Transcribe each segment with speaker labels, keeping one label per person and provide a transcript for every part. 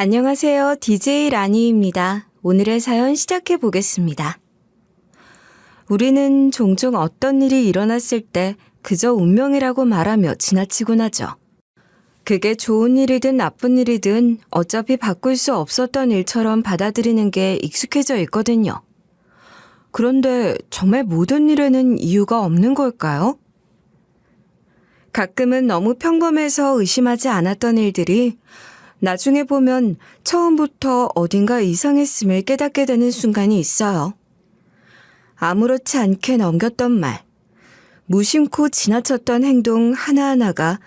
Speaker 1: 안녕하세요. DJ 라니입니다. 오늘의 사연 시작해 보겠습니다. 우리는 종종 어떤 일이 일어났을 때 그저 운명이라고 말하며 지나치곤 하죠. 그게 좋은 일이든 나쁜 일이든 어차피 바꿀 수 없었던 일처럼 받아들이는 게 익숙해져 있거든요. 그런데 정말 모든 일에는 이유가 없는 걸까요? 가끔은 너무 평범해서 의심하지 않았던 일들이 나중에 보면 처음부터 어딘가 이상했음을 깨닫게 되는 순간이 있어요. 아무렇지 않게 넘겼던 말, 무심코 지나쳤던 행동 하나하나가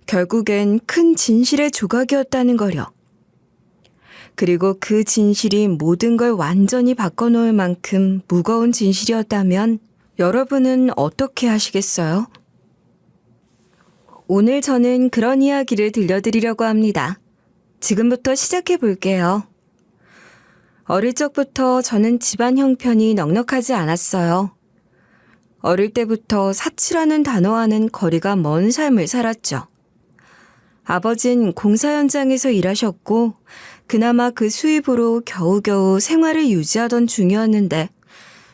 Speaker 1: 결국엔 큰 진실의 조각이었다는 거려. 그리고 그 진실이 모든 걸 완전히 바꿔놓을 만큼 무거운 진실이었다면 여러분은 어떻게 하시겠어요? 오늘 저는 그런 이야기를 들려드리려고 합니다. 지금부터 시작해 볼게요. 어릴 적부터 저는 집안 형편이 넉넉하지 않았어요. 어릴 때부터 사치라는 단어와는 거리가 먼 삶을 살았죠. 아버진 공사 현장에서 일하셨고 그나마 그 수입으로 겨우겨우 생활을 유지하던 중이었는데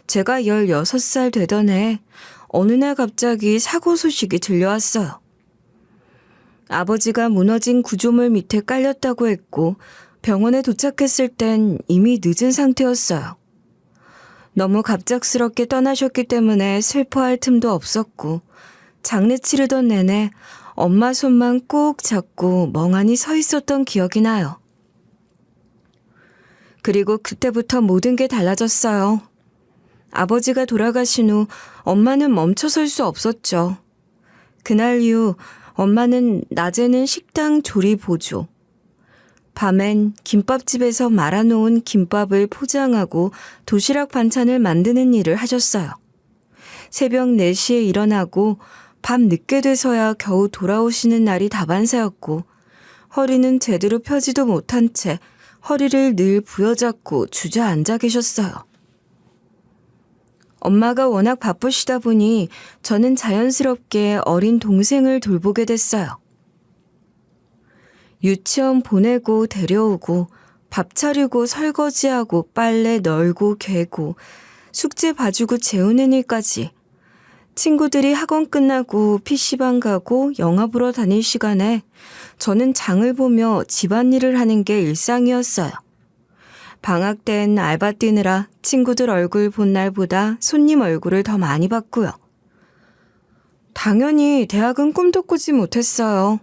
Speaker 1: 제가 16살 되던 해 어느 날 갑자기 사고 소식이 들려왔어요. 아버지가 무너진 구조물 밑에 깔렸다고 했고 병원에 도착했을 땐 이미 늦은 상태였어요. 너무 갑작스럽게 떠나셨기 때문에 슬퍼할 틈도 없었고 장례 치르던 내내 엄마 손만 꼭 잡고 멍하니 서 있었던 기억이 나요. 그리고 그때부터 모든 게 달라졌어요. 아버지가 돌아가신 후 엄마는 멈춰설 수 없었죠. 그날 이후 엄마는 낮에는 식당 조리 보조, 밤엔 김밥집에서 말아놓은 김밥을 포장하고 도시락 반찬을 만드는 일을 하셨어요. 새벽 4시에 일어나고 밤 늦게 돼서야 겨우 돌아오시는 날이 다반사였고 허리는 제대로 펴지도 못한 채 허리를 늘 부여잡고 주저앉아 계셨어요. 엄마가 워낙 바쁘시다 보니 저는 자연스럽게 어린 동생을 돌보게 됐어요. 유치원 보내고 데려오고 밥 차리고 설거지하고 빨래 널고 개고 숙제 봐주고 재우는 일까지 친구들이 학원 끝나고 PC방 가고 영화 보러 다닐 시간에 저는 장을 보며 집안일을 하는 게 일상이었어요. 방학 땐 알바 뛰느라 친구들 얼굴 본 날보다 손님 얼굴을 더 많이 봤고요. 당연히 대학은 꿈도 꾸지 못했어요.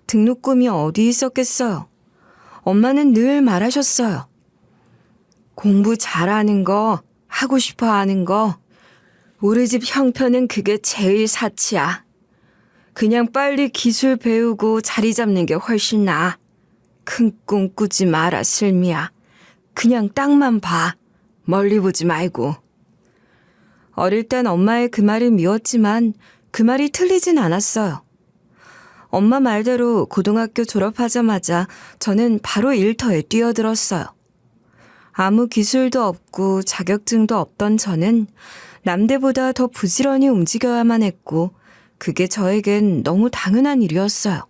Speaker 1: 등록금이 어디 있었겠어요. 엄마는 늘 말하셨어요. 공부 잘하는 거, 하고 싶어 하는 거, 우리 집 형편은 그게 제일 사치야. 그냥 빨리 기술 배우고 자리 잡는 게 훨씬 나아. 큰 꿈 꾸지 마라, 슬미야. 그냥 땅만 봐. 멀리 보지 말고. 어릴 땐 엄마의 그 말이 미웠지만 그 말이 틀리진 않았어요. 엄마 말대로 고등학교 졸업하자마자 저는 바로 일터에 뛰어들었어요. 아무 기술도 없고 자격증도 없던 저는 남들보다 더 부지런히 움직여야만 했고 그게 저에겐 너무 당연한 일이었어요.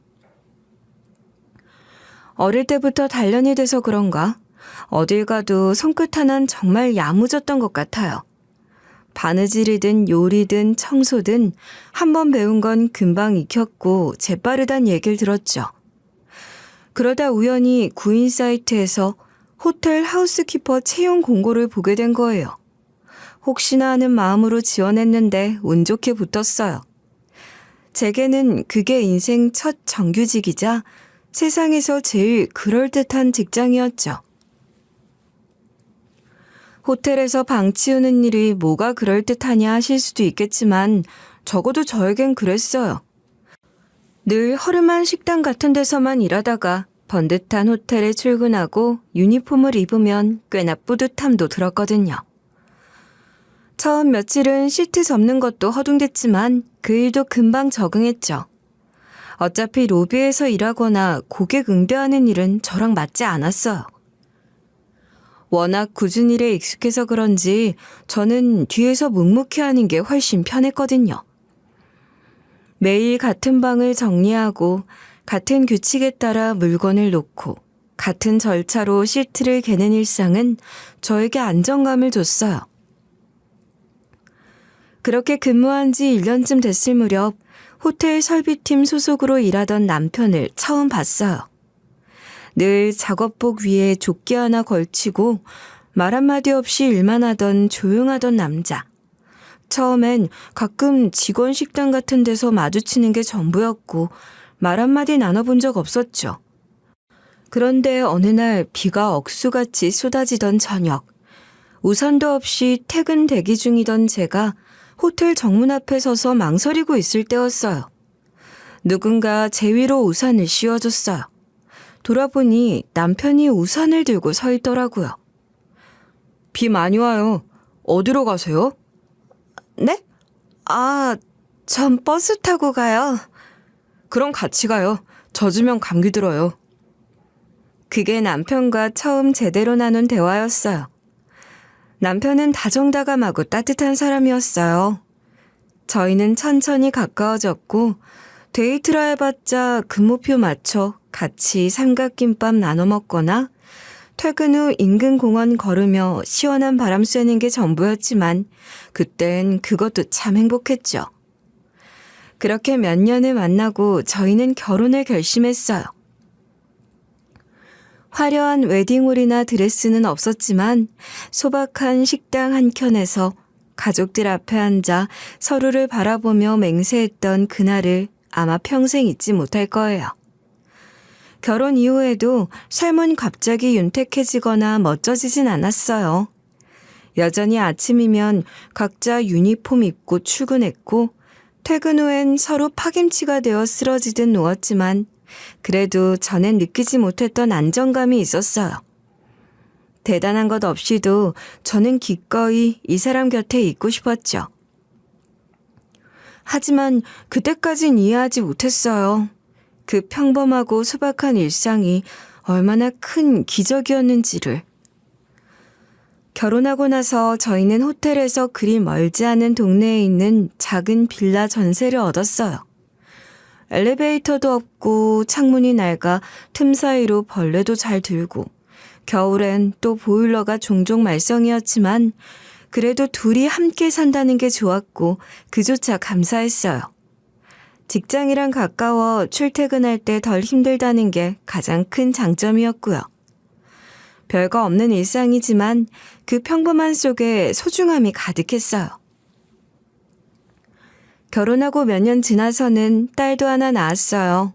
Speaker 1: 어릴 때부터 단련이 돼서 그런가 어딜 가도 손끝 하나는 정말 야무졌던 것 같아요. 바느질이든 요리든 청소든 한 번 배운 건 금방 익혔고 재빠르단 얘기를 들었죠. 그러다 우연히 구인 사이트에서 호텔 하우스키퍼 채용 공고를 보게 된 거예요. 혹시나 하는 마음으로 지원했는데 운 좋게 붙었어요. 제게는 그게 인생 첫 정규직이자 세상에서 제일 그럴듯한 직장이었죠. 호텔에서 방 치우는 일이 뭐가 그럴듯하냐 하실 수도 있겠지만 적어도 저에겐 그랬어요. 늘 허름한 식당 같은 데서만 일하다가 번듯한 호텔에 출근하고 유니폼을 입으면 꽤나 뿌듯함도 들었거든요. 처음 며칠은 시트 접는 것도 허둥댔지만 그 일도 금방 적응했죠. 어차피 로비에서 일하거나 고객 응대하는 일은 저랑 맞지 않았어요. 워낙 굳은 일에 익숙해서 그런지 저는 뒤에서 묵묵히 하는 게 훨씬 편했거든요. 매일 같은 방을 정리하고 같은 규칙에 따라 물건을 놓고 같은 절차로 시트를 개는 일상은 저에게 안정감을 줬어요. 그렇게 근무한 지 1년쯤 됐을 무렵 호텔 설비팀 소속으로 일하던 남편을 처음 봤어요. 늘 작업복 위에 조끼 하나 걸치고 말 한마디 없이 일만 하던 조용하던 남자. 처음엔 가끔 직원 식당 같은 데서 마주치는 게 전부였고 말 한마디 나눠본 적 없었죠. 그런데 어느 날 비가 억수같이 쏟아지던 저녁, 우산도 없이 퇴근 대기 중이던 제가 호텔 정문 앞에 서서 망설이고 있을 때였어요. 누군가 제 위로 우산을 씌워줬어요. 돌아보니 남편이 우산을 들고 서 있더라고요. 비 많이 와요. 어디로 가세요? 네? 전 버스 타고 가요. 그럼 같이 가요. 젖으면 감기 들어요. 그게 남편과 처음 제대로 나눈 대화였어요. 남편은 다정다감하고 따뜻한 사람이었어요. 저희는 천천히 가까워졌고 데이트라 해봤자 근무표 맞춰 같이 삼각김밥 나눠 먹거나 퇴근 후 인근 공원 걸으며 시원한 바람 쐬는 게 전부였지만 그땐 그것도 참 행복했죠. 그렇게 몇 년을 만나고 저희는 결혼을 결심했어요. 화려한 웨딩홀이나 드레스는 없었지만 소박한 식당 한켠에서 가족들 앞에 앉아 서로를 바라보며 맹세했던 그날을 아마 평생 잊지 못할 거예요. 결혼 이후에도 삶은 갑자기 윤택해지거나 멋져지진 않았어요. 여전히 아침이면 각자 유니폼 입고 출근했고 퇴근 후엔 서로 파김치가 되어 쓰러지듯 누웠지만 그래도 전엔 느끼지 못했던 안정감이 있었어요. 대단한 것 없이도 저는 기꺼이 이 사람 곁에 있고 싶었죠. 하지만 그때까진 이해하지 못했어요. 그 평범하고 소박한 일상이 얼마나 큰 기적이었는지를. 결혼하고 나서 저희는 호텔에서 그리 멀지 않은 동네에 있는 작은 빌라 전세를 얻었어요. 엘리베이터도 없고 창문이 낡아 틈 사이로 벌레도 잘 들고 겨울엔 또 보일러가 종종 말썽이었지만 그래도 둘이 함께 산다는 게 좋았고 그조차 감사했어요. 직장이랑 가까워 출퇴근할 때 덜 힘들다는 게 가장 큰 장점이었고요. 별거 없는 일상이지만 그 평범한 속에 소중함이 가득했어요. 결혼하고 몇 년 지나서는 딸도 하나 낳았어요.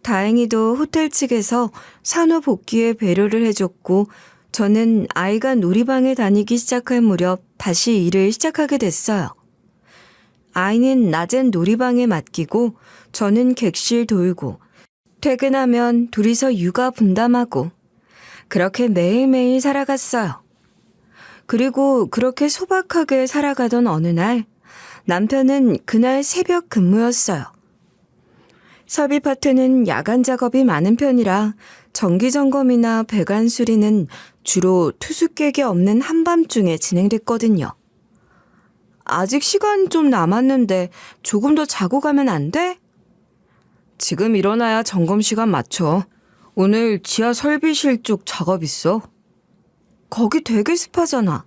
Speaker 1: 다행히도 호텔 측에서 산후 복귀에 배려를 해줬고 저는 아이가 놀이방에 다니기 시작할 무렵 다시 일을 시작하게 됐어요. 아이는 낮엔 놀이방에 맡기고 저는 객실 돌고 퇴근하면 둘이서 육아 분담하고 그렇게 매일매일 살아갔어요. 그리고 그렇게 소박하게 살아가던 어느 날 남편은 그날 새벽 근무였어요. 설비파트는 야간 작업이 많은 편이라 정기점검이나 배관 수리는 주로 투숙객이 없는 한밤중에 진행됐거든요. 아직 시간 좀 남았는데 조금 더 자고 가면 안 돼? 지금 일어나야 점검 시간 맞춰. 오늘 지하 설비실 쪽 작업 있어. 거기 되게 습하잖아.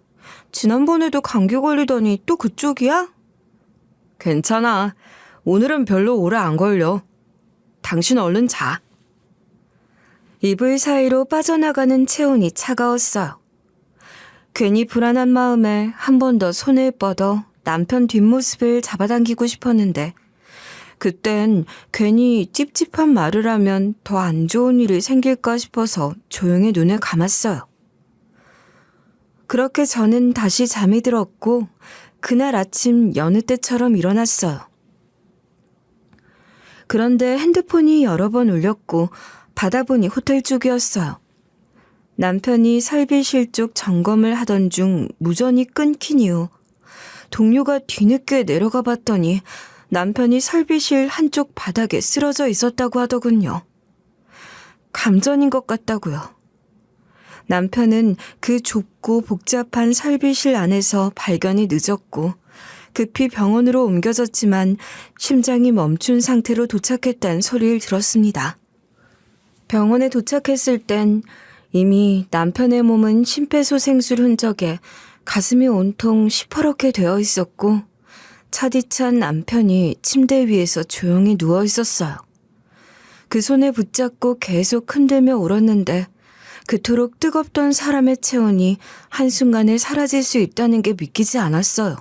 Speaker 1: 지난번에도 감기 걸리더니 또 그쪽이야? 괜찮아. 오늘은 별로 오래 안 걸려. 당신 얼른 자. 이불 사이로 빠져나가는 체온이 차가웠어요. 괜히 불안한 마음에 한 번 더 손을 뻗어 남편 뒷모습을 잡아당기고 싶었는데 그땐 괜히 찝찝한 말을 하면 더 안 좋은 일이 생길까 싶어서 조용히 눈을 감았어요. 그렇게 저는 다시 잠이 들었고 그날 아침 여느 때처럼 일어났어요. 그런데 핸드폰이 여러 번 울렸고 받아보니 호텔 쪽이었어요. 남편이 설비실 쪽 점검을 하던 중 무전이 끊긴 이후 동료가 뒤늦게 내려가 봤더니 남편이 설비실 한쪽 바닥에 쓰러져 있었다고 하더군요. 감전인 것 같다고요. 남편은 그 좁고 복잡한 설비실 안에서 발견이 늦었고 급히 병원으로 옮겨졌지만 심장이 멈춘 상태로 도착했다는 소리를 들었습니다. 병원에 도착했을 땐 이미 남편의 몸은 심폐소생술 흔적에 가슴이 온통 시퍼렇게 되어 있었고 차디찬 남편이 침대 위에서 조용히 누워 있었어요. 그 손을 붙잡고 계속 흔들며 울었는데 그토록 뜨겁던 사람의 체온이 한순간에 사라질 수 있다는 게 믿기지 않았어요.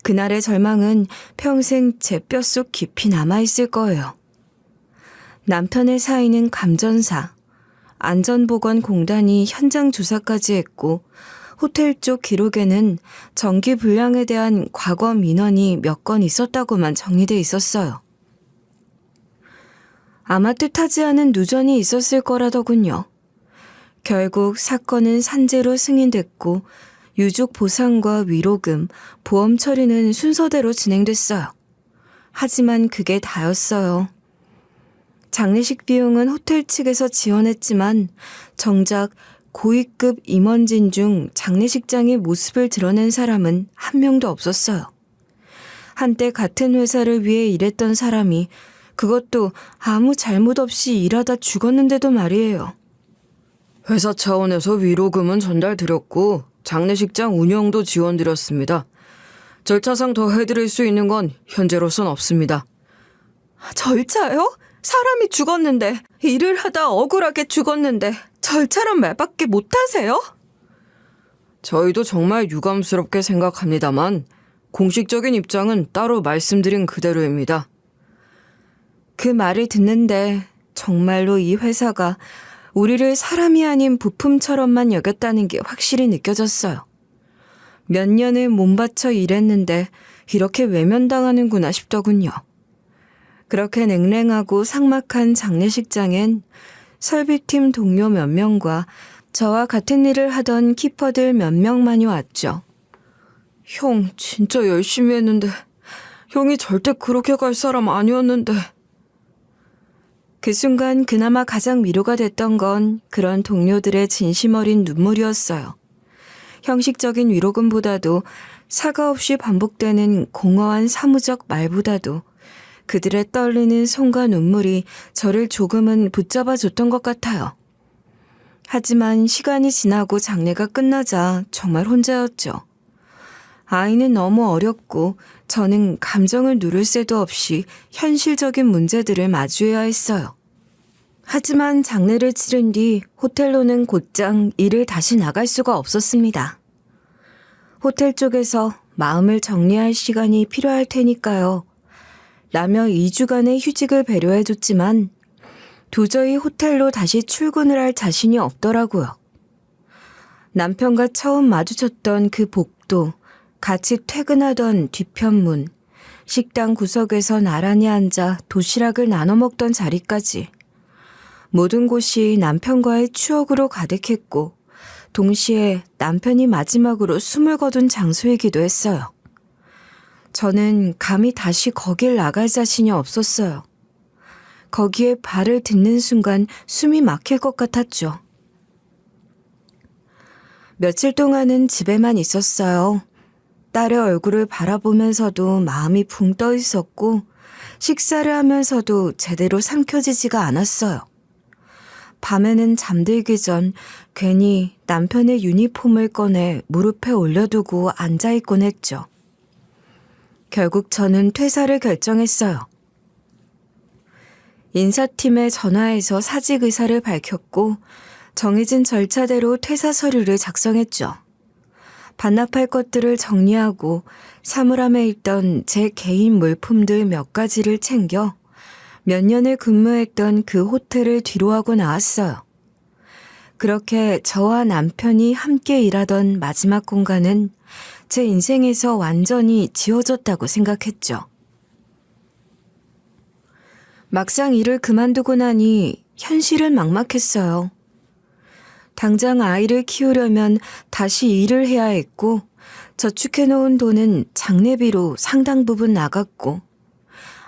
Speaker 1: 그날의 절망은 평생 제 뼛속 깊이 남아있을 거예요. 남편의 사인은 감전사, 안전보건공단이 현장 조사까지 했고 호텔 쪽 기록에는 전기 불량에 대한 과거 민원이 몇 건 있었다고만 정리돼 있었어요. 아마 뜻하지 않은 누전이 있었을 거라더군요. 결국 사건은 산재로 승인됐고 유족 보상과 위로금, 보험 처리는 순서대로 진행됐어요. 하지만 그게 다였어요. 장례식 비용은 호텔 측에서 지원했지만 정작 고위급 임원진 중 장례식장의 모습을 드러낸 사람은 한 명도 없었어요. 한때 같은 회사를 위해 일했던 사람이 그것도 아무 잘못 없이 일하다 죽었는데도 말이에요. 회사 차원에서 위로금은 전달드렸고 장례식장 운영도 지원드렸습니다. 절차상 더 해드릴 수 있는 건 현재로선 없습니다. 절차요? 사람이 죽었는데, 일을 하다 억울하게 죽었는데 절차란 말밖에 못하세요? 저희도 정말 유감스럽게 생각합니다만 공식적인 입장은 따로 말씀드린 그대로입니다. 그 말을 듣는데 정말로 이 회사가 우리를 사람이 아닌 부품처럼만 여겼다는 게 확실히 느껴졌어요. 몇 년을 몸바쳐 일했는데 이렇게 외면당하는구나 싶더군요. 그렇게 냉랭하고 삭막한 장례식장엔 설비팀 동료 몇 명과 저와 같은 일을 하던 키퍼들 몇 명만이 왔죠. 형 진짜 열심히 했는데 형이 절대 그렇게 갈 사람 아니었는데. 그 순간 그나마 가장 위로가 됐던 건 그런 동료들의 진심 어린 눈물이었어요. 형식적인 위로금보다도 사과 없이 반복되는 공허한 사무적 말보다도 그들의 떨리는 손과 눈물이 저를 조금은 붙잡아줬던 것 같아요. 하지만 시간이 지나고 장례가 끝나자 정말 혼자였죠. 아이는 너무 어렸고 저는 감정을 누를 새도 없이 현실적인 문제들을 마주해야 했어요. 하지만 장례를 치른 뒤 호텔로는 곧장 일을 다시 나갈 수가 없었습니다. 호텔 쪽에서 마음을 정리할 시간이 필요할 테니까요. 라며 2주간의 휴직을 배려해줬지만 도저히 호텔로 다시 출근을 할 자신이 없더라고요. 남편과 처음 마주쳤던 그 복도, 같이 퇴근하던 뒤편문, 식당 구석에서 나란히 앉아 도시락을 나눠 먹던 자리까지 모든 곳이 남편과의 추억으로 가득했고 동시에 남편이 마지막으로 숨을 거둔 장소이기도 했어요. 저는 감히 다시 거길 나갈 자신이 없었어요. 거기에 발을 딛는 순간 숨이 막힐 것 같았죠. 며칠 동안은 집에만 있었어요. 딸의 얼굴을 바라보면서도 마음이 붕 떠 있었고 식사를 하면서도 제대로 삼켜지지가 않았어요. 밤에는 잠들기 전 괜히 남편의 유니폼을 꺼내 무릎에 올려두고 앉아있곤 했죠. 결국 저는 퇴사를 결정했어요. 인사팀에 전화해서 사직 의사를 밝혔고 정해진 절차대로 퇴사 서류를 작성했죠. 반납할 것들을 정리하고 사물함에 있던 제 개인 물품들 몇 가지를 챙겨 몇 년을 근무했던 그 호텔을 뒤로하고 나왔어요. 그렇게 저와 남편이 함께 일하던 마지막 공간은 제 인생에서 완전히 지워졌다고 생각했죠. 막상 일을 그만두고 나니 현실은 막막했어요. 당장 아이를 키우려면 다시 일을 해야 했고 저축해놓은 돈은 장례비로 상당 부분 나갔고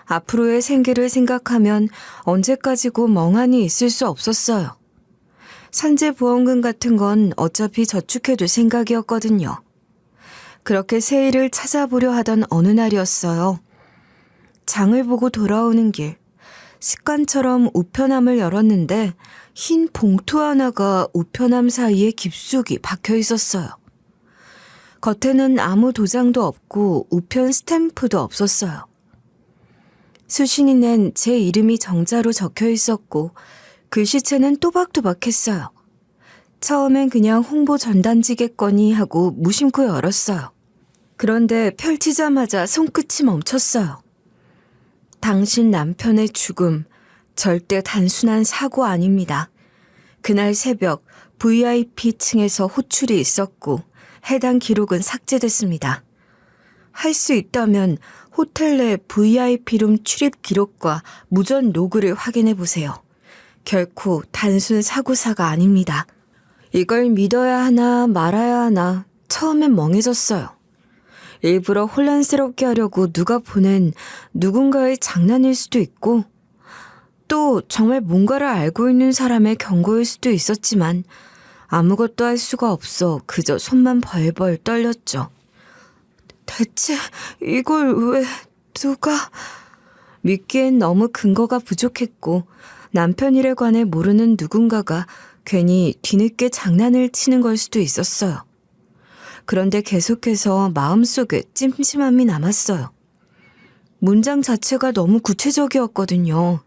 Speaker 1: 앞으로의 생계를 생각하면 언제까지고 멍하니 있을 수 없었어요. 산재보험금 같은 건 어차피 저축해둘 생각이었거든요. 그렇게 새 일을 찾아보려 하던 어느 날이었어요. 장을 보고 돌아오는 길, 습관처럼 우편함을 열었는데 흰 봉투 하나가 우편함 사이에 깊숙이 박혀 있었어요. 겉에는 아무 도장도 없고 우편 스탬프도 없었어요. 수신이는 제 이름이 정자로 적혀 있었고 글씨체는 또박또박했어요. 처음엔 그냥 홍보 전단지겠거니 하고 무심코 열었어요. 그런데 펼치자마자 손끝이 멈췄어요. 당신 남편의 죽음, 절대 단순한 사고 아닙니다. 그날 새벽 VIP층에서 호출이 있었고 해당 기록은 삭제됐습니다. 할 수 있다면 호텔 내 VIP룸 출입 기록과 무전 로그를 확인해 보세요. 결코 단순 사고사가 아닙니다. 이걸 믿어야 하나 말아야 하나 처음엔 멍해졌어요. 일부러 혼란스럽게 하려고 누가 보낸 누군가의 장난일 수도 있고 또 정말 뭔가를 알고 있는 사람의 경고일 수도 있었지만 아무것도 할 수가 없어 그저 손만 벌벌 떨렸죠. 대체 이걸 왜 누가... 믿기엔 너무 근거가 부족했고 남편 일에 관해 모르는 누군가가 괜히 뒤늦게 장난을 치는 걸 수도 있었어요. 그런데 계속해서 마음속에 찜찜함이 남았어요. 문장 자체가 너무 구체적이었거든요.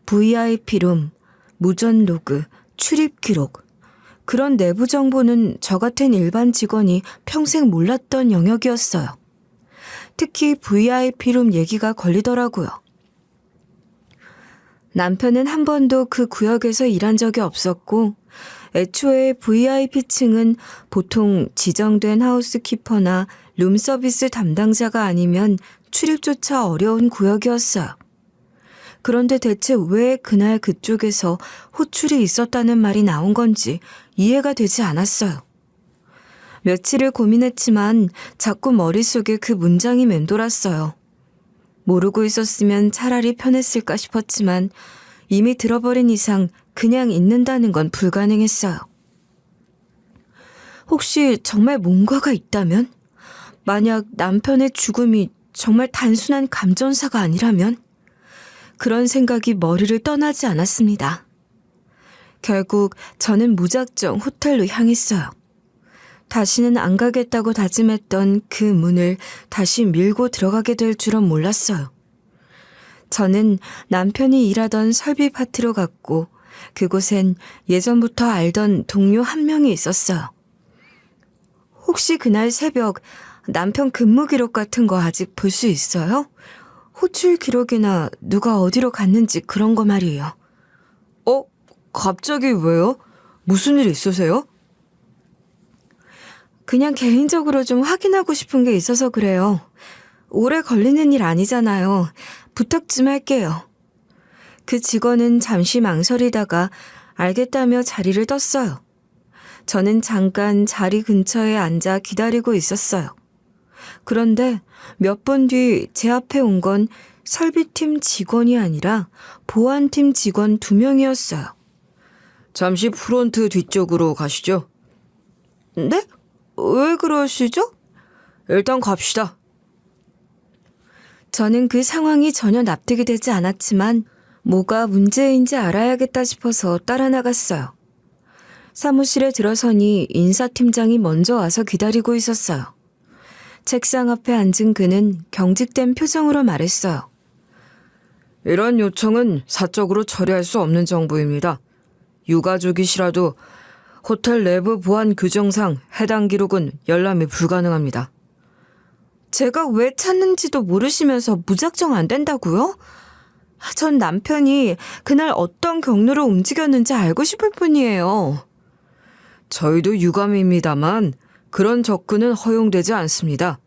Speaker 1: VIP룸, 무전 로그, 출입 기록. 그런 내부 정보는 저 같은 일반 직원이 평생 몰랐던 영역이었어요. 특히 VIP룸 얘기가 걸리더라고요. 남편은 한 번도 그 구역에서 일한 적이 없었고 애초에 VIP층은 보통 지정된 하우스키퍼나 룸서비스 담당자가 아니면 출입조차 어려운 구역이었어요. 그런데 대체 왜 그날 그쪽에서 호출이 있었다는 말이 나온 건지 이해가 되지 않았어요. 며칠을 고민했지만 자꾸 머릿속에 그 문장이 맴돌았어요. 모르고 있었으면 차라리 편했을까 싶었지만 이미 들어버린 이상 그냥 잊는다는 건 불가능했어요. 혹시 정말 뭔가가 있다면? 만약 남편의 죽음이 정말 단순한 감전사가 아니라면? 그런 생각이 머리를 떠나지 않았습니다. 결국 저는 무작정 호텔로 향했어요. 다시는 안 가겠다고 다짐했던 그 문을 다시 밀고 들어가게 될 줄은 몰랐어요. 저는 남편이 일하던 설비 파트로 갔고 그곳엔 예전부터 알던 동료 한 명이 있었어요. 혹시 그날 새벽 남편 근무 기록 같은 거 아직 볼 수 있어요? 호출 기록이나 누가 어디로 갔는지 그런 거 말이에요. 갑자기 왜요? 무슨 일 있으세요? 그냥 개인적으로 좀 확인하고 싶은 게 있어서 그래요. 오래 걸리는 일 아니잖아요. 부탁 좀 할게요. 그 직원은 잠시 망설이다가 알겠다며 자리를 떴어요. 저는 잠깐 자리 근처에 앉아 기다리고 있었어요. 그런데 몇 분 뒤 제 앞에 온 건 설비팀 직원이 아니라 보안팀 직원 2명이었어요. 잠시 프론트 뒤쪽으로 가시죠. 네? 왜 그러시죠? 일단 갑시다. 저는 그 상황이 전혀 납득이 되지 않았지만 뭐가 문제인지 알아야겠다 싶어서 따라 나갔어요. 사무실에 들어서니 인사팀장이 먼저 와서 기다리고 있었어요. 책상 앞에 앉은 그는 경직된 표정으로 말했어요. 이런 요청은 사적으로 처리할 수 없는 정보입니다. 유가족이시라도 호텔 내부 보안 규정상 해당 기록은 열람이 불가능합니다. 제가 왜 찾는지도 모르시면서 무작정 안 된다고요? 전 남편이 그날 어떤 경로로 움직였는지 알고 싶을 뿐이에요. 저희도 유감입니다만 그런 접근은 허용되지 않습니다.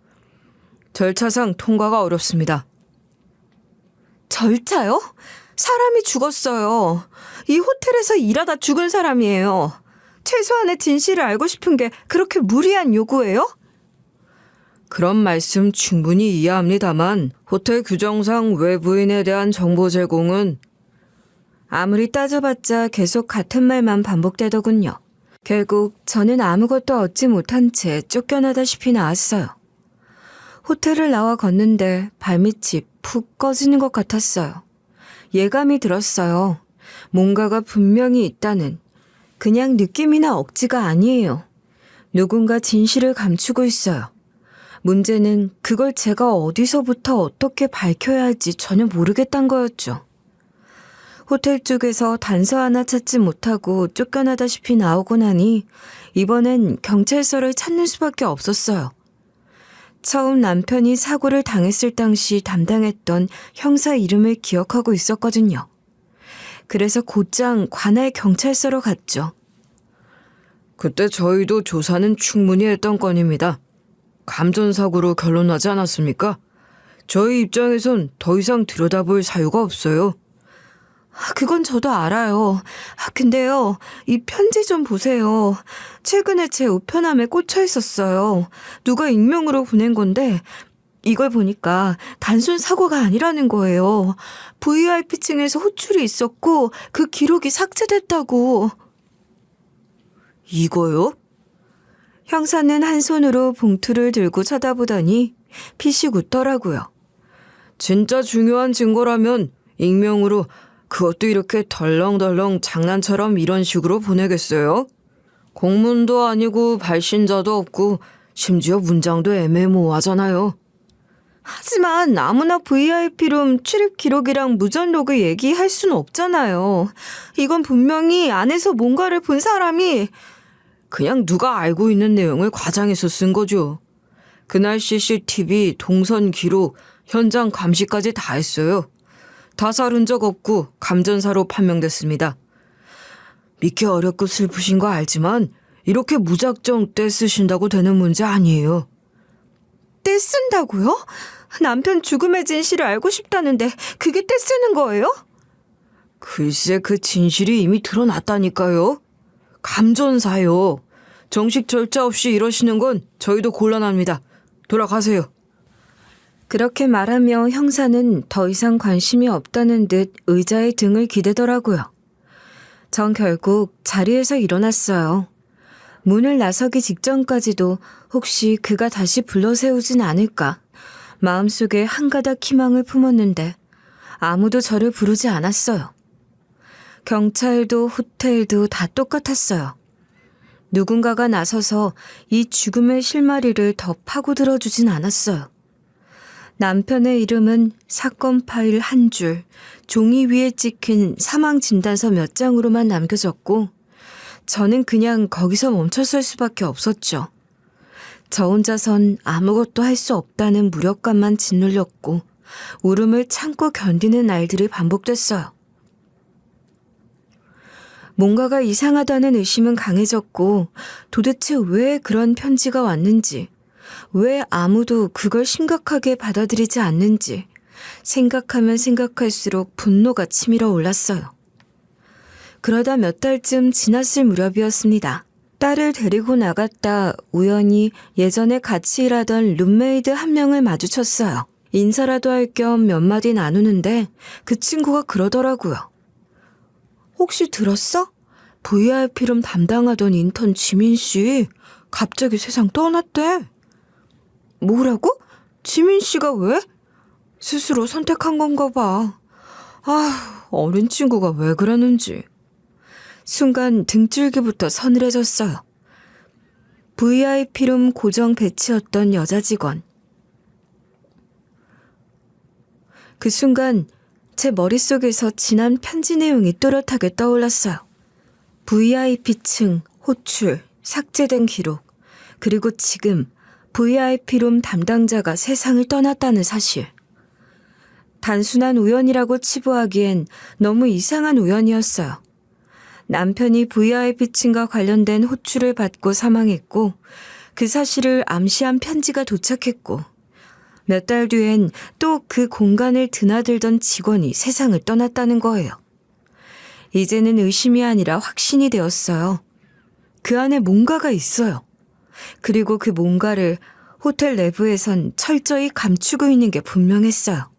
Speaker 1: 절차상 통과가 어렵습니다. 절차요? 사람이 죽었어요. 이 호텔에서 일하다 죽은 사람이에요. 최소한의 진실을 알고 싶은 게 그렇게 무리한 요구예요? 그런 말씀 충분히 이해합니다만 호텔 규정상 외부인에 대한 정보 제공은 아무리 따져봤자 계속 같은 말만 반복되더군요. 결국 저는 아무것도 얻지 못한 채 쫓겨나다시피 나왔어요. 호텔을 나와 걷는데 발밑이 푹 꺼지는 것 같았어요. 예감이 들었어요. 뭔가가 분명히 있다는. 그냥 느낌이나 억지가 아니에요. 누군가 진실을 감추고 있어요. 문제는 그걸 제가 어디서부터 어떻게 밝혀야 할지 전혀 모르겠단 거였죠. 호텔 쪽에서 단서 하나 찾지 못하고 쫓겨나다시피 나오고 나니 이번엔 경찰서를 찾는 수밖에 없었어요. 처음 남편이 사고를 당했을 당시 담당했던 형사 이름을 기억하고 있었거든요. 그래서 곧장 관할 경찰서로 갔죠. 그때 저희도 조사는 충분히 했던 건입니다. 감전사고로 결론나지 않았습니까? 저희 입장에선 더 이상 들여다볼 사유가 없어요. 그건 저도 알아요. 근데요, 이 편지 좀 보세요. 최근에 제 우편함에 꽂혀 있었어요. 누가 익명으로 보낸 건데 이걸 보니까 단순 사고가 아니라는 거예요. VIP층에서 호출이 있었고 그 기록이 삭제됐다고. 이거요? 형사는 한 손으로 봉투를 들고 쳐다보더니 피식 웃더라고요. 진짜 중요한 증거라면 익명으로 그것도 이렇게 덜렁덜렁 장난처럼 이런 식으로 보내겠어요? 공문도 아니고 발신자도 없고 심지어 문장도 애매모호하잖아요. 하지만 아무나 VIP룸 출입 기록이랑 무전 로그 얘기할 수는 없잖아요. 이건 분명히 안에서 뭔가를 본 사람이 그냥 누가 알고 있는 내용을 과장해서 쓴 거죠. 그날 CCTV, 동선 기록, 현장 감시까지 다 했어요. 다살 흔적 없고 감전사로 판명됐습니다. 믿기 어렵고 슬프신 거 알지만 이렇게 무작정 떼쓰신다고 되는 문제 아니에요. 떼쓴다고요? 남편 죽음의 진실을 알고 싶다는데 그게 떼쓰는 거예요? 글쎄 그 진실이 이미 드러났다니까요. 감전사요. 정식 절차 없이 이러시는 건 저희도 곤란합니다. 돌아가세요. 그렇게 말하며 형사는 더 이상 관심이 없다는 듯 의자에 등을 기대더라고요. 전 결국 자리에서 일어났어요. 문을 나서기 직전까지도 혹시 그가 다시 불러세우진 않을까 마음속에 한 가닥 희망을 품었는데 아무도 저를 부르지 않았어요. 경찰도 호텔도 다 똑같았어요. 누군가가 나서서 이 죽음의 실마리를 더 파고들어주진 않았어요. 남편의 이름은 사건 파일 한 줄, 종이 위에 찍힌 사망 진단서 몇 장으로만 남겨졌고 저는 그냥 거기서 멈췄을 수밖에 없었죠. 저 혼자선 아무것도 할 수 없다는 무력감만 짓눌렸고 울음을 참고 견디는 날들이 반복됐어요. 뭔가가 이상하다는 의심은 강해졌고 도대체 왜 그런 편지가 왔는지, 왜 아무도 그걸 심각하게 받아들이지 않는지 생각하면 생각할수록 분노가 치밀어 올랐어요. 그러다 몇 달쯤 지났을 무렵이었습니다. 딸을 데리고 나갔다 우연히 예전에 같이 일하던 룸메이드 한 명을 마주쳤어요. 인사라도 할 겸 몇 마디 나누는데 그 친구가 그러더라고요. 혹시 들었어? VIP룸 담당하던 인턴 지민 씨 갑자기 세상 떠났대. 뭐라고? 지민 씨가 왜? 스스로 선택한 건가 봐. 어린 친구가 왜 그러는지. 순간 등줄기부터 서늘해졌어요. VIP룸 고정 배치였던 여자 직원. 그 순간 제 머릿속에서 지난 편지 내용이 또렷하게 떠올랐어요. VIP층, 호출, 삭제된 기록, 그리고 지금 VIP룸 담당자가 세상을 떠났다는 사실. 단순한 우연이라고 치부하기엔 너무 이상한 우연이었어요. 남편이 VIP층과 관련된 호출을 받고 사망했고 그 사실을 암시한 편지가 도착했고 몇 달 뒤엔 또 그 공간을 드나들던 직원이 세상을 떠났다는 거예요. 이제는 의심이 아니라 확신이 되었어요. 그 안에 뭔가가 있어요. 그리고 그 뭔가를 호텔 내부에선 철저히 감추고 있는 게 분명했어요.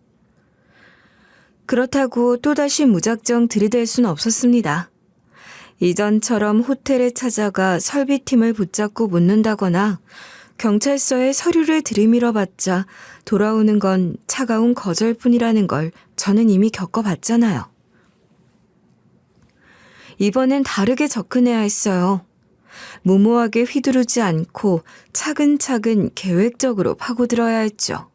Speaker 1: 그렇다고 또다시 무작정 들이댈 순 없었습니다. 이전처럼 호텔에 찾아가 설비팀을 붙잡고 묻는다거나 경찰서에 서류를 들이밀어봤자 돌아오는 건 차가운 거절뿐이라는 걸 저는 이미 겪어봤잖아요. 이번엔 다르게 접근해야 했어요. 무모하게 휘두르지 않고 차근차근 계획적으로 파고들어야 했죠.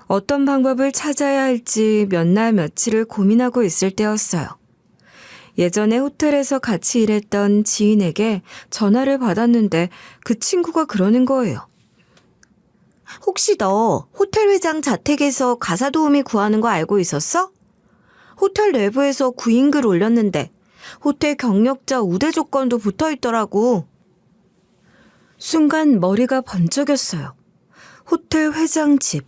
Speaker 1: 어떤 방법을 찾아야 할지 몇 날 며칠을 고민하고 있을 때였어요. 예전에 호텔에서 같이 일했던 지인에게 전화를 받았는데 그 친구가 그러는 거예요. 혹시 너 호텔 회장 자택에서 가사 도우미 구하는 거 알고 있었어? 호텔 내부에서 구인글 올렸는데 호텔 경력자 우대 조건도 붙어 있더라고. 순간 머리가 번쩍였어요. 호텔 회장 집,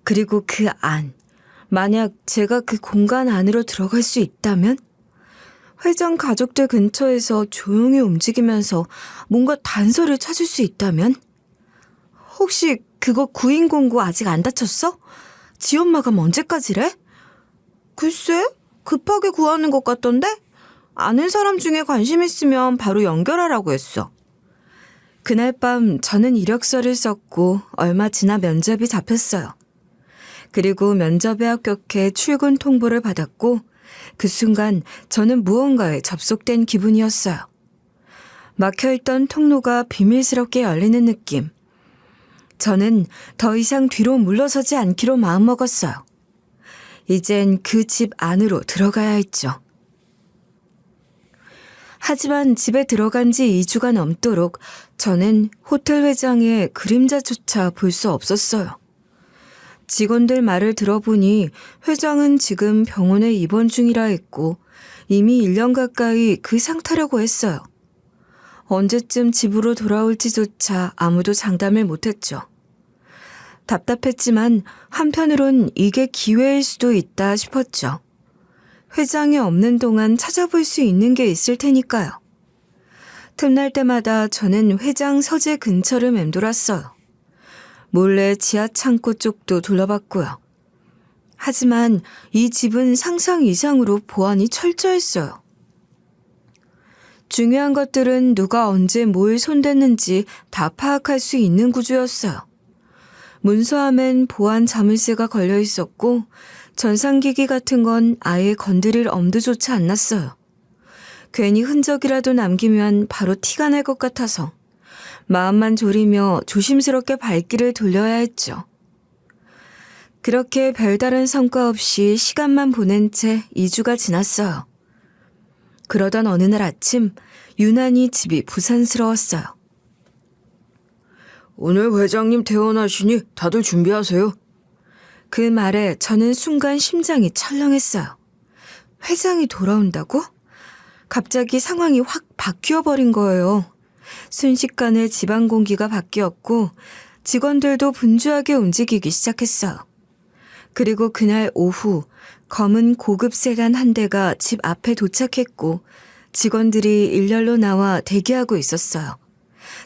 Speaker 1: 그리고 그 안. 만약 제가 그 공간 안으로 들어갈 수 있다면? 회장 가족들 근처에서 조용히 움직이면서 뭔가 단서를 찾을 수 있다면? 혹시 그거 구인 공고 아직 안 다쳤어? 지원 마감 언제까지래? 글쎄, 급하게 구하는 것 같던데? 아는 사람 중에 관심 있으면 바로 연결하라고 했어. 그날 밤 저는 이력서를 썼고 얼마 지나 면접이 잡혔어요. 그리고 면접에 합격해 출근 통보를 받았고 그 순간 저는 무언가에 접속된 기분이었어요. 막혀있던 통로가 비밀스럽게 열리는 느낌. 저는 더 이상 뒤로 물러서지 않기로 마음먹었어요. 이젠 그 집 안으로 들어가야 했죠. 하지만 집에 들어간 지 2주가 넘도록 저는 호텔 회장의 그림자조차 볼 수 없었어요. 직원들 말을 들어보니 회장은 지금 병원에 입원 중이라 했고 이미 1년 가까이 그 상태라고 했어요. 언제쯤 집으로 돌아올지조차 아무도 장담을 못했죠. 답답했지만 한편으론 이게 기회일 수도 있다 싶었죠. 회장이 없는 동안 찾아볼 수 있는 게 있을 테니까요. 틈날 때마다 저는 회장 서재 근처를 맴돌았어요. 몰래 지하 창고 쪽도 둘러봤고요. 하지만 이 집은 상상 이상으로 보안이 철저했어요. 중요한 것들은 누가 언제 뭘 손댔는지 다 파악할 수 있는 구조였어요. 문서함엔 보안 자물쇠가 걸려 있었고 전산기기 같은 건 아예 건드릴 엄두조차 안 났어요. 괜히 흔적이라도 남기면 바로 티가 날 것 같아서 마음만 졸이며 조심스럽게 발길을 돌려야 했죠. 그렇게 별다른 성과 없이 시간만 보낸 채 2주가 지났어요. 그러던 어느 날 아침 유난히 집이 부산스러웠어요. 오늘 회장님 퇴원하시니 다들 준비하세요. 그 말에 저는 순간 심장이 철렁했어요. 회장이 돌아온다고? 갑자기 상황이 확 바뀌어버린 거예요. 순식간에 집안 공기가 바뀌었고 직원들도 분주하게 움직이기 시작했어요. 그리고 그날 오후 검은 고급 세단 한 대가 집 앞에 도착했고 직원들이 일렬로 나와 대기하고 있었어요.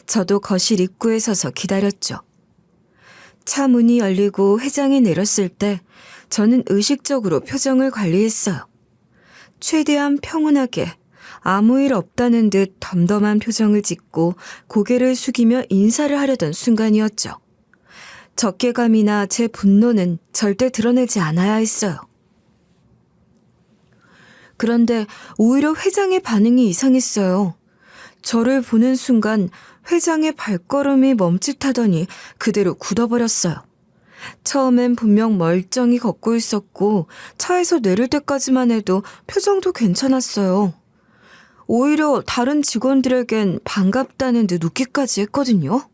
Speaker 1: 저도 거실 입구에 서서 기다렸죠. 차 문이 열리고 회장이 내렸을 때 저는 의식적으로 표정을 관리했어요. 최대한 평온하게 아무 일 없다는 듯 덤덤한 표정을 짓고 고개를 숙이며 인사를 하려던 순간이었죠. 적개감이나 제 분노는 절대 드러내지 않아야 했어요. 그런데 오히려 회장의 반응이 이상했어요. 저를 보는 순간 회장의 발걸음이 멈칫하더니 그대로 굳어버렸어요. 처음엔 분명 멀쩡히 걷고 있었고 차에서 내릴 때까지만 해도 표정도 괜찮았어요. 오히려 다른 직원들에겐 반갑다는 듯 웃기까지 했거든요.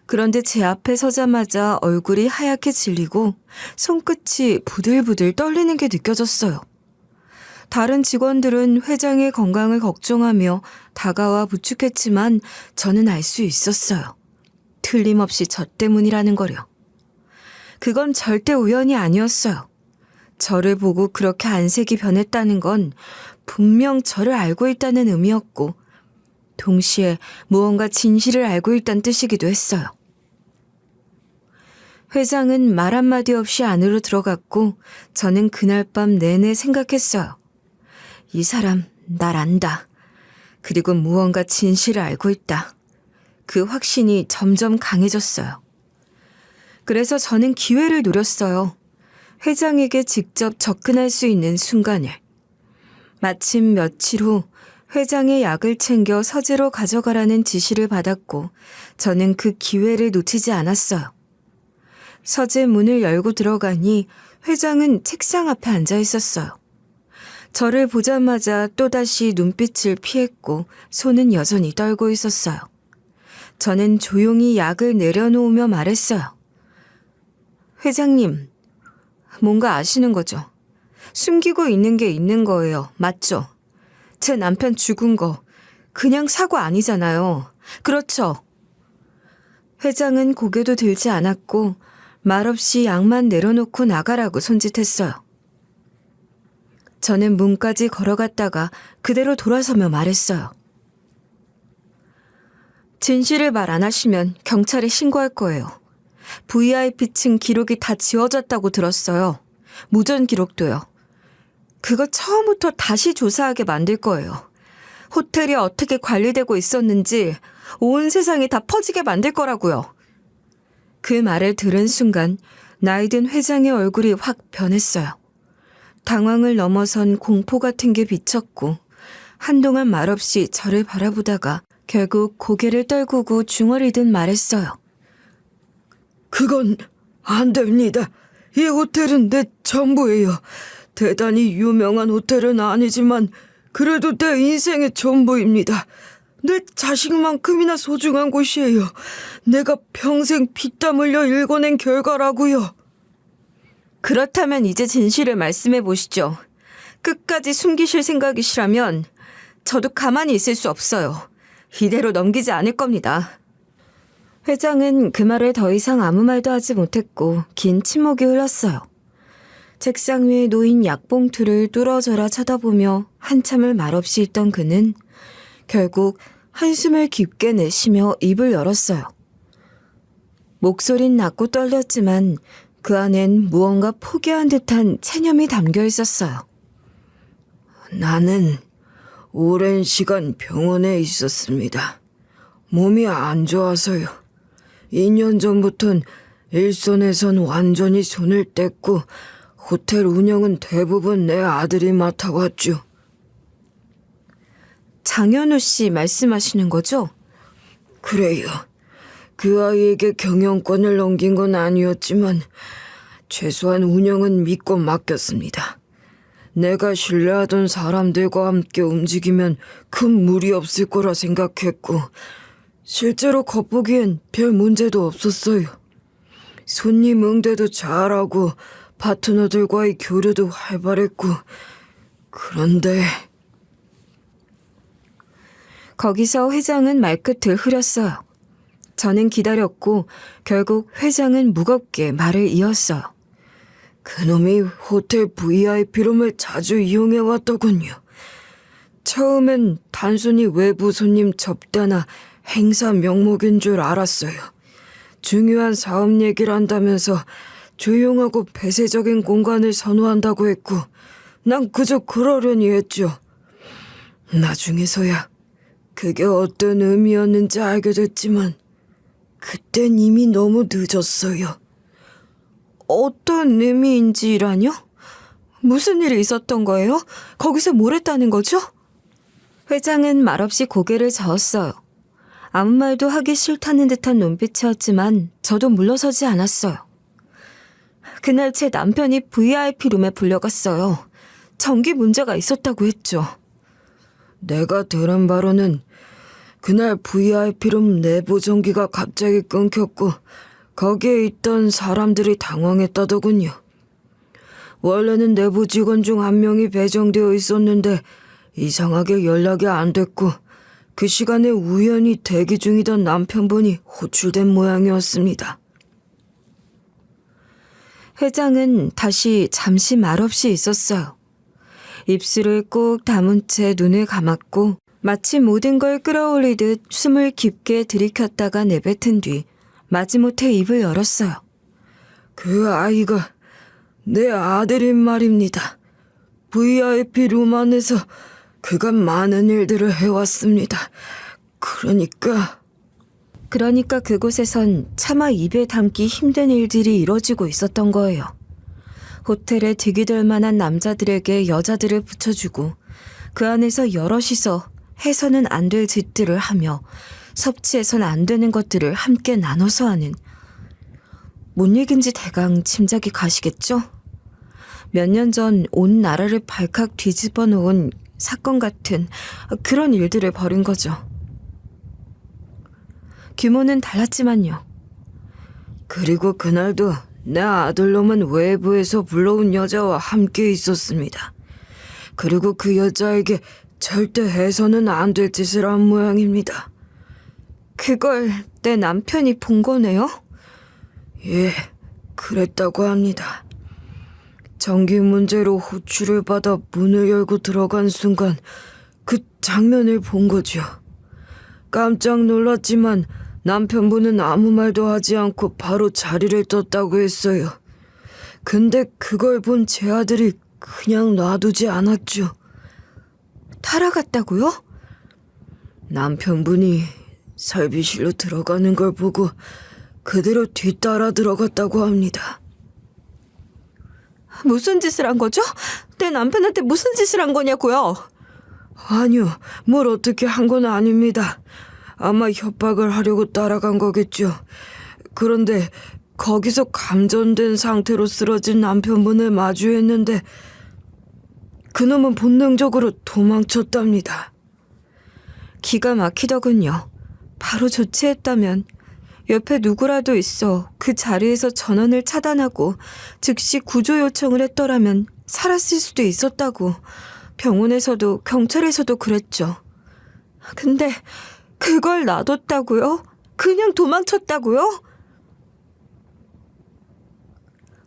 Speaker 1: 그런데 제 앞에 서자마자 얼굴이 하얗게 질리고 손끝이 부들부들 떨리는 게 느껴졌어요. 다른 직원들은 회장의 건강을 걱정하며 다가와 부축했지만 저는 알 수 있었어요. 틀림없이 저 때문이라는 거려. 그건 절대 우연이 아니었어요. 저를 보고 그렇게 안색이 변했다는 건 분명 저를 알고 있다는 의미였고 동시에 무언가 진실을 알고 있다는 뜻이기도 했어요. 회장은 말 한마디 없이 안으로 들어갔고 저는 그날 밤 내내 생각했어요. 이 사람 날 안다. 그리고 무언가 진실을 알고 있다. 그 확신이 점점 강해졌어요. 그래서 저는 기회를 노렸어요. 회장에게 직접 접근할 수 있는 순간을. 마침 며칠 후 회장의 약을 챙겨 서재로 가져가라는 지시를 받았고 저는 그 기회를 놓치지 않았어요. 서재 문을 열고 들어가니 회장은 책상 앞에 앉아 있었어요. 저를 보자마자 또다시 눈빛을 피했고 손은 여전히 떨고 있었어요. 저는 조용히 약을 내려놓으며 말했어요. 회장님, 뭔가 아시는 거죠? 숨기고 있는 게 있는 거예요. 맞죠? 제 남편 죽은 거 그냥 사고 아니잖아요. 그렇죠? 회장은 고개도 들지 않았고 말없이 약만 내려놓고 나가라고 손짓했어요. 저는 문까지 걸어갔다가 그대로 돌아서며 말했어요. 진실을 말 안 하시면 경찰에 신고할 거예요. VIP층 기록이 다 지워졌다고 들었어요. 무전 기록도요. 그거 처음부터 다시 조사하게 만들 거예요. 호텔이 어떻게 관리되고 있었는지 온 세상에 다 퍼지게 만들 거라고요. 그 말을 들은 순간 나이든 회장의 얼굴이 확 변했어요. 당황을 넘어선 공포 같은 게 비쳤고 한동안 말없이 저를 바라보다가 결국 고개를 떨구고 중얼이 든 말했어요. 그건 안 됩니다. 이 호텔은 내 전부예요. 대단히 유명한 호텔은 아니지만 그래도 내 인생의 전부입니다. 내 자식만큼이나 소중한 곳이에요. 내가 평생 피땀 흘려 일궈낸 결과라고요. 그렇다면 이제 진실을 말씀해 보시죠. 끝까지 숨기실 생각이시라면 저도 가만히 있을 수 없어요. 이대로 넘기지 않을 겁니다. 회장은 그 말을 더 이상 아무 말도 하지 못했고 긴 침묵이 흘렀어요. 책상 위에 놓인 약봉투를 뚫어져라 쳐다보며 한참을 말없이 있던 그는 결국 한숨을 깊게 내쉬며 입을 열었어요. 목소린 낮고 떨렸지만 그 안엔 무언가 포기한 듯한 체념이 담겨 있었어요. 나는 오랜 시간 병원에 있었습니다. 몸이 안 좋아서요. 2년 전부턴 일선에선 완전히 손을 뗐고 호텔 운영은 대부분 내 아들이 맡아왔죠. 장현우 씨 말씀하시는 거죠? 그래요. 그 아이에게 경영권을 넘긴 건 아니었지만 최소한 운영은 믿고 맡겼습니다. 내가 신뢰하던 사람들과 함께 움직이면 큰 무리 없을 거라 생각했고 실제로 겉보기엔 별 문제도 없었어요. 손님 응대도 잘하고 파트너들과의 교류도 활발했고 그런데 거기서 회장은 말끝을 흐렸어요. 저는 기다렸고 결국 회장은 무겁게 말을 이었어요. 그놈이 호텔 VIP룸을 자주 이용해왔더군요. 처음엔 단순히 외부 손님 접대나 행사 명목인 줄 알았어요. 중요한 사업 얘기를 한다면서 조용하고 폐쇄적인 공간을 선호한다고 했고 난 그저 그러려니 했죠. 나중에서야 그게 어떤 의미였는지 알게 됐지만 그땐 이미 너무 늦었어요. 어떤 의미인지라뇨? 무슨 일이 있었던 거예요? 거기서 뭘 했다는 거죠? 회장은 말없이 고개를 저었어요. 아무 말도 하기 싫다는 듯한 눈빛이었지만 저도 물러서지 않았어요. 그날 제 남편이 VIP룸에 불려갔어요. 전기 문제가 있었다고 했죠. 내가 들은 바로는 그날 VIP룸 내부 전기가 갑자기 끊겼고 거기에 있던 사람들이 당황했다더군요. 원래는 내부 직원 중 한 명이 배정되어 있었는데 이상하게 연락이 안 됐고 그 시간에 우연히 대기 중이던 남편분이 호출된 모양이었습니다. 회장은 다시 잠시 말없이 있었어요. 입술을 꾹 다문 채 눈을 감았고 마치 모든 걸 끌어올리듯 숨을 깊게 들이켰다가 내뱉은 뒤 마지못해 입을 열었어요. 그 아이가 내 아들인 말입니다. VIP 룸 안에서 그가 많은 일들을 해왔습니다. 그러니까 그러니까 그곳에선 차마 입에 담기 힘든 일들이 이뤄지고 있었던 거예요. 호텔에 득이 될 만한 남자들에게 여자들을 붙여주고 그 안에서 여럿이서 해서는 안 될 짓들을 하며 섭취해선 안 되는 것들을 함께 나눠서 하는, 뭔 얘긴지 대강 짐작이 가시겠죠? 몇 년 전 온 나라를 발칵 뒤집어 놓은 사건 같은 그런 일들을 벌인 거죠. 규모는 달랐지만요. 그리고 그날도 내 아들놈은 외부에서 불러온 여자와 함께 있었습니다. 그리고 그 여자에게 절대 해서는 안 될 짓을 한 모양입니다. 그걸 내 남편이 본 거네요? 예, 그랬다고 합니다. 전기 문제로 호출을 받아 문을 열고 들어간 순간 그 장면을 본 거죠. 깜짝 놀랐지만 남편분은 아무 말도 하지 않고 바로 자리를 떴다고 했어요. 근데 그걸 본 제 아들이 그냥 놔두지 않았죠. 따라갔다고요? 남편분이 설비실로 들어가는 걸 보고 그대로 뒤따라 들어갔다고 합니다. 무슨 짓을 한 거죠? 내 남편한테 무슨 짓을 한 거냐고요? 아니요, 뭘 어떻게 한 건 아닙니다. 아마 협박을 하려고 따라간 거겠죠. 그런데 거기서 감전된 상태로 쓰러진 남편분을 마주했는데 그놈은 본능적으로 도망쳤답니다. 기가 막히더군요. 바로 조치했다면 옆에 누구라도 있어 그 자리에서 전원을 차단하고 즉시 구조 요청을 했더라면 살았을 수도 있었다고. 병원에서도 경찰에서도 그랬죠. 근데 그걸 놔뒀다고요? 그냥 도망쳤다고요?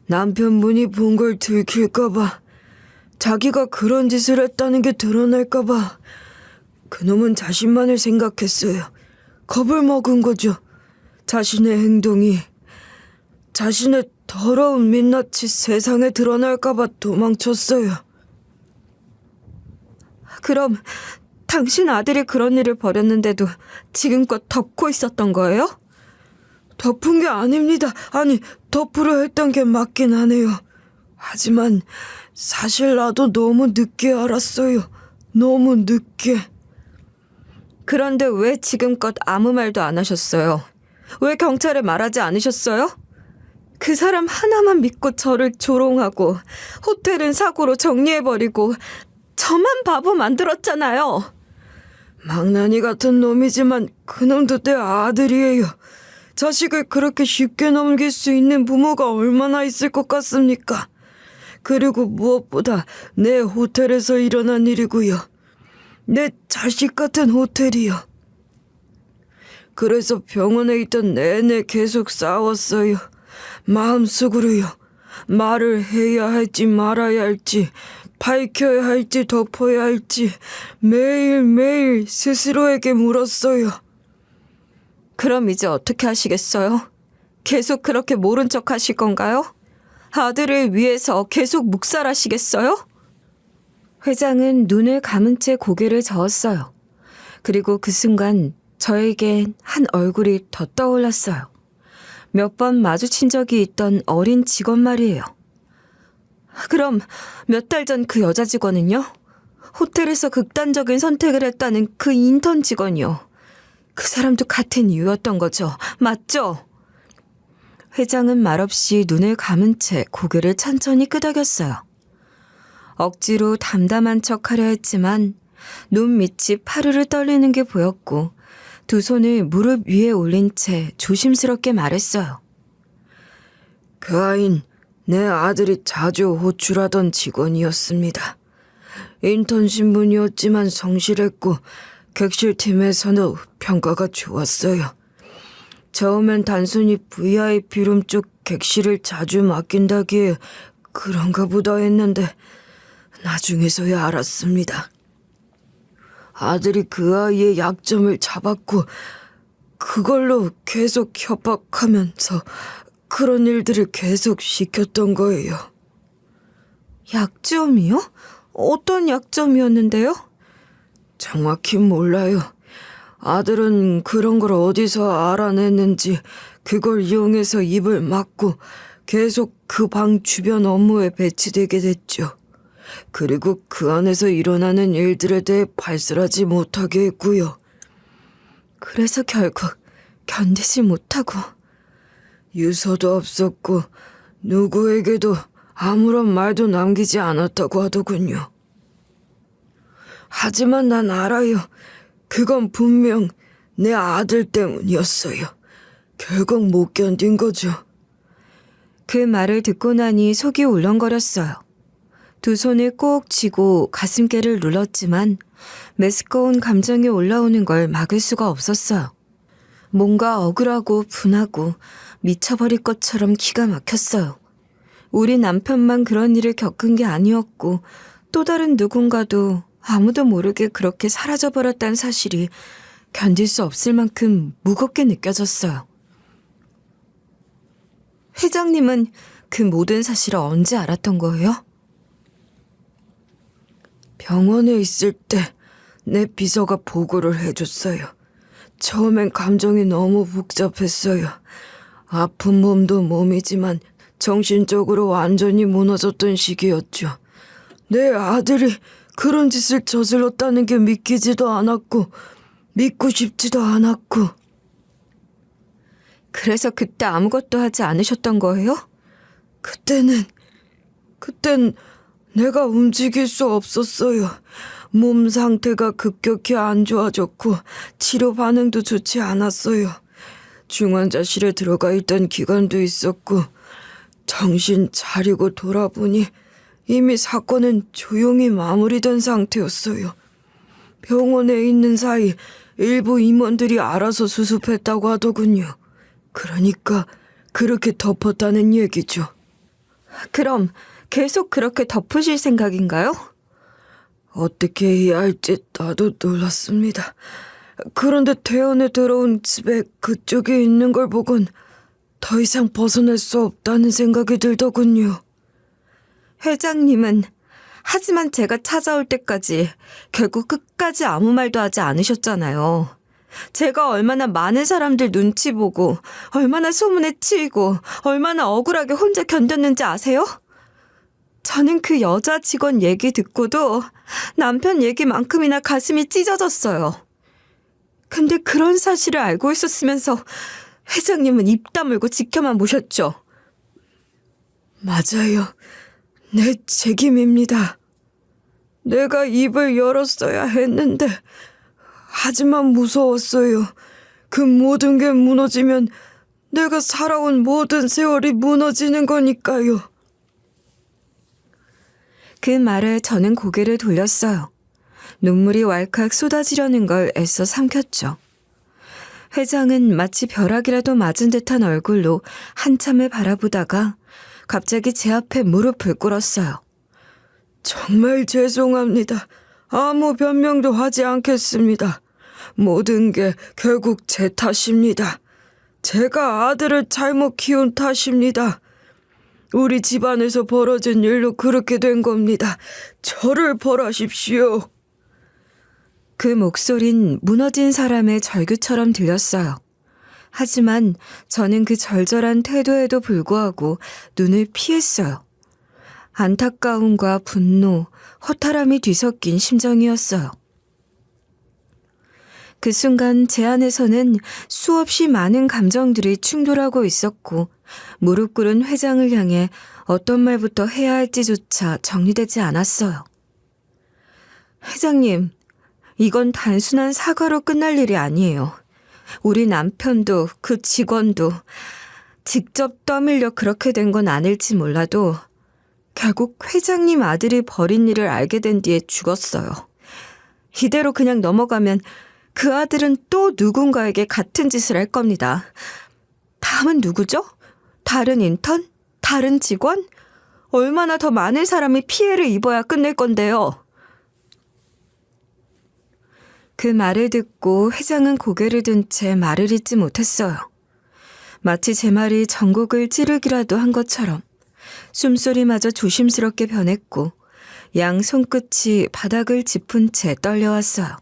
Speaker 1: 남편분이 본 걸 들킬까봐, 자기가 그런 짓을 했다는 게 드러날까봐 그놈은 자신만을 생각했어요. 겁을 먹은 거죠. 자신의 행동이, 자신의 더러운 민낯이 세상에 드러날까봐 도망쳤어요. 그럼 당신 아들이 그런 일을 벌였는데도 지금껏 덮고 있었던 거예요? 덮은 게 아닙니다. 아니, 덮으려 했던 게 맞긴 하네요. 하지만 사실 나도 너무 늦게 알았어요. 너무 늦게. 그런데 왜 지금껏 아무 말도 안 하셨어요? 왜 경찰에 말하지 않으셨어요? 그 사람 하나만 믿고 저를 조롱하고 호텔은 사고로 정리해버리고 저만 바보 만들었잖아요. 망나니 같은 놈이지만 그놈도 내 아들이에요. 자식을 그렇게 쉽게 넘길 수 있는 부모가 얼마나 있을 것 같습니까? 그리고 무엇보다 내 호텔에서 일어난 일이고요. 내 자식 같은 호텔이요. 그래서 병원에 있던 내내 계속 싸웠어요. 마음속으로요. 말을 해야 할지 말아야 할지, 밝혀야 할지 덮어야 할지 매일매일 스스로에게 물었어요. 그럼 이제 어떻게 하시겠어요? 계속 그렇게 모른 척 하실 건가요? 아들을 위해서 계속 묵살하시겠어요? 회장은 눈을 감은 채 고개를 저었어요. 그리고 그 순간 저에겐 한 얼굴이 더 떠올랐어요. 몇 번 마주친 적이 있던 어린 직원 말이에요. 그럼 몇 달 전 그 여자 직원은요? 호텔에서 극단적인 선택을 했다는 그 인턴 직원이요. 그 사람도 같은 이유였던 거죠. 맞죠? 회장은 말없이 눈을 감은 채 고개를 천천히 끄덕였어요. 억지로 담담한 척하려 했지만 눈 밑이 파르르 떨리는 게 보였고 두 손을 무릎 위에 올린 채 조심스럽게 말했어요. 그 아인 내 아들이 자주 호출하던 직원이었습니다. 인턴 신분이었지만 성실했고 객실팀에서는 평가가 좋았어요. 처음엔 단순히 VIP룸 쪽 객실을 자주 맡긴다기에 그런가 보다 했는데 나중에서야 알았습니다. 아들이 그 아이의 약점을 잡았고 그걸로 계속 협박하면서 그런 일들을 계속 시켰던 거예요. 약점이요? 어떤 약점이었는데요? 정확히 몰라요. 아들은 그런 걸 어디서 알아냈는지 그걸 이용해서 입을 막고 계속 그 방 주변 업무에 배치되게 됐죠. 그리고 그 안에서 일어나는 일들에 대해 발설하지 못하게 했고요. 그래서 결국 견디지 못하고 유서도 없었고 누구에게도 아무런 말도 남기지 않았다고 하더군요. 하지만 난 알아요. 그건 분명 내 아들 때문이었어요. 결국 못 견딘 거죠. 그 말을 듣고 나니 속이 울렁거렸어요. 두 손을 꼭 쥐고 가슴께를 눌렀지만 메스꺼운 감정이 올라오는 걸 막을 수가 없었어요. 뭔가 억울하고 분하고 미쳐버릴 것처럼 기가 막혔어요. 우리 남편만 그런 일을 겪은 게 아니었고 또 다른 누군가도 아무도 모르게 그렇게 사라져버렸다는 사실이 견딜 수 없을 만큼 무겁게 느껴졌어요. 회장님은 그 모든 사실을 언제 알았던 거예요? 병원에 있을 때 내 비서가 보고를 해줬어요. 처음엔 감정이 너무 복잡했어요. 아픈 몸도 몸이지만 정신적으로 완전히 무너졌던 시기였죠. 내 아들이 그런 짓을 저질렀다는 게 믿기지도 않았고 믿고 싶지도 않았고. 그래서 그때 아무것도 하지 않으셨던 거예요? 그땐 내가 움직일 수 없었어요. 몸 상태가 급격히 안 좋아졌고 치료 반응도 좋지 않았어요. 중환자실에 들어가 있던 기간도 있었고 정신 차리고 돌아보니 이미 사건은 조용히 마무리된 상태였어요. 병원에 있는 사이 일부 임원들이 알아서 수습했다고 하더군요. 그러니까 그렇게 덮었다는 얘기죠. 그럼 계속 그렇게 덮으실 생각인가요? 어떻게 해야 할지 나도 놀랐습니다. 그런데 퇴원에 들어온 집에 그쪽에 있는 걸 보곤 더 이상 벗어날 수 없다는 생각이 들더군요. 회장님은 하지만 제가 찾아올 때까지 결국 끝까지 아무 말도 하지 않으셨잖아요. 제가 얼마나 많은 사람들 눈치 보고 얼마나 소문에 치이고 얼마나 억울하게 혼자 견뎠는지 아세요? 저는 그 여자 직원 얘기 듣고도 남편 얘기만큼이나 가슴이 찢어졌어요. 근데 그런 사실을 알고 있었으면서 회장님은 입 다물고 지켜만 보셨죠. 맞아요. 내 책임입니다. 내가 입을 열었어야 했는데 하지만 무서웠어요. 그 모든 게 무너지면 내가 살아온 모든 세월이 무너지는 거니까요. 그 말에 저는 고개를 돌렸어요. 눈물이 왈칵 쏟아지려는 걸 애써 삼켰죠. 회장은 마치 벼락이라도 맞은 듯한 얼굴로 한참을 바라보다가 갑자기 제 앞에 무릎을 꿇었어요. 정말 죄송합니다. 아무 변명도 하지 않겠습니다. 모든 게 결국 제 탓입니다. 제가 아들을 잘못 키운 탓입니다. 우리 집안에서 벌어진 일로 그렇게 된 겁니다. 저를 벌하십시오. 그 목소린 무너진 사람의 절규처럼 들렸어요. 하지만 저는 그 절절한 태도에도 불구하고 눈을 피했어요. 안타까움과 분노, 허탈함이 뒤섞인 심정이었어요. 그 순간 제 안에서는 수없이 많은 감정들이 충돌하고 있었고 무릎 꿇은 회장을 향해 어떤 말부터 해야 할지조차 정리되지 않았어요. 회장님, 이건 단순한 사과로 끝날 일이 아니에요. 우리 남편도 그 직원도 직접 떠밀려 그렇게 된 건 아닐지 몰라도 결국 회장님 아들이 벌인 일을 알게 된 뒤에 죽었어요. 이대로 그냥 넘어가면 그 아들은 또 누군가에게 같은 짓을 할 겁니다. 다음은 누구죠? 다른 인턴? 다른 직원? 얼마나 더 많은 사람이 피해를 입어야 끝낼 건데요. 그 말을 듣고 회장은 고개를 든 채 말을 잇지 못했어요. 마치 제 말이 전곡을 찌르기라도 한 것처럼 숨소리마저 조심스럽게 변했고 양 손끝이 바닥을 짚은 채 떨려왔어요.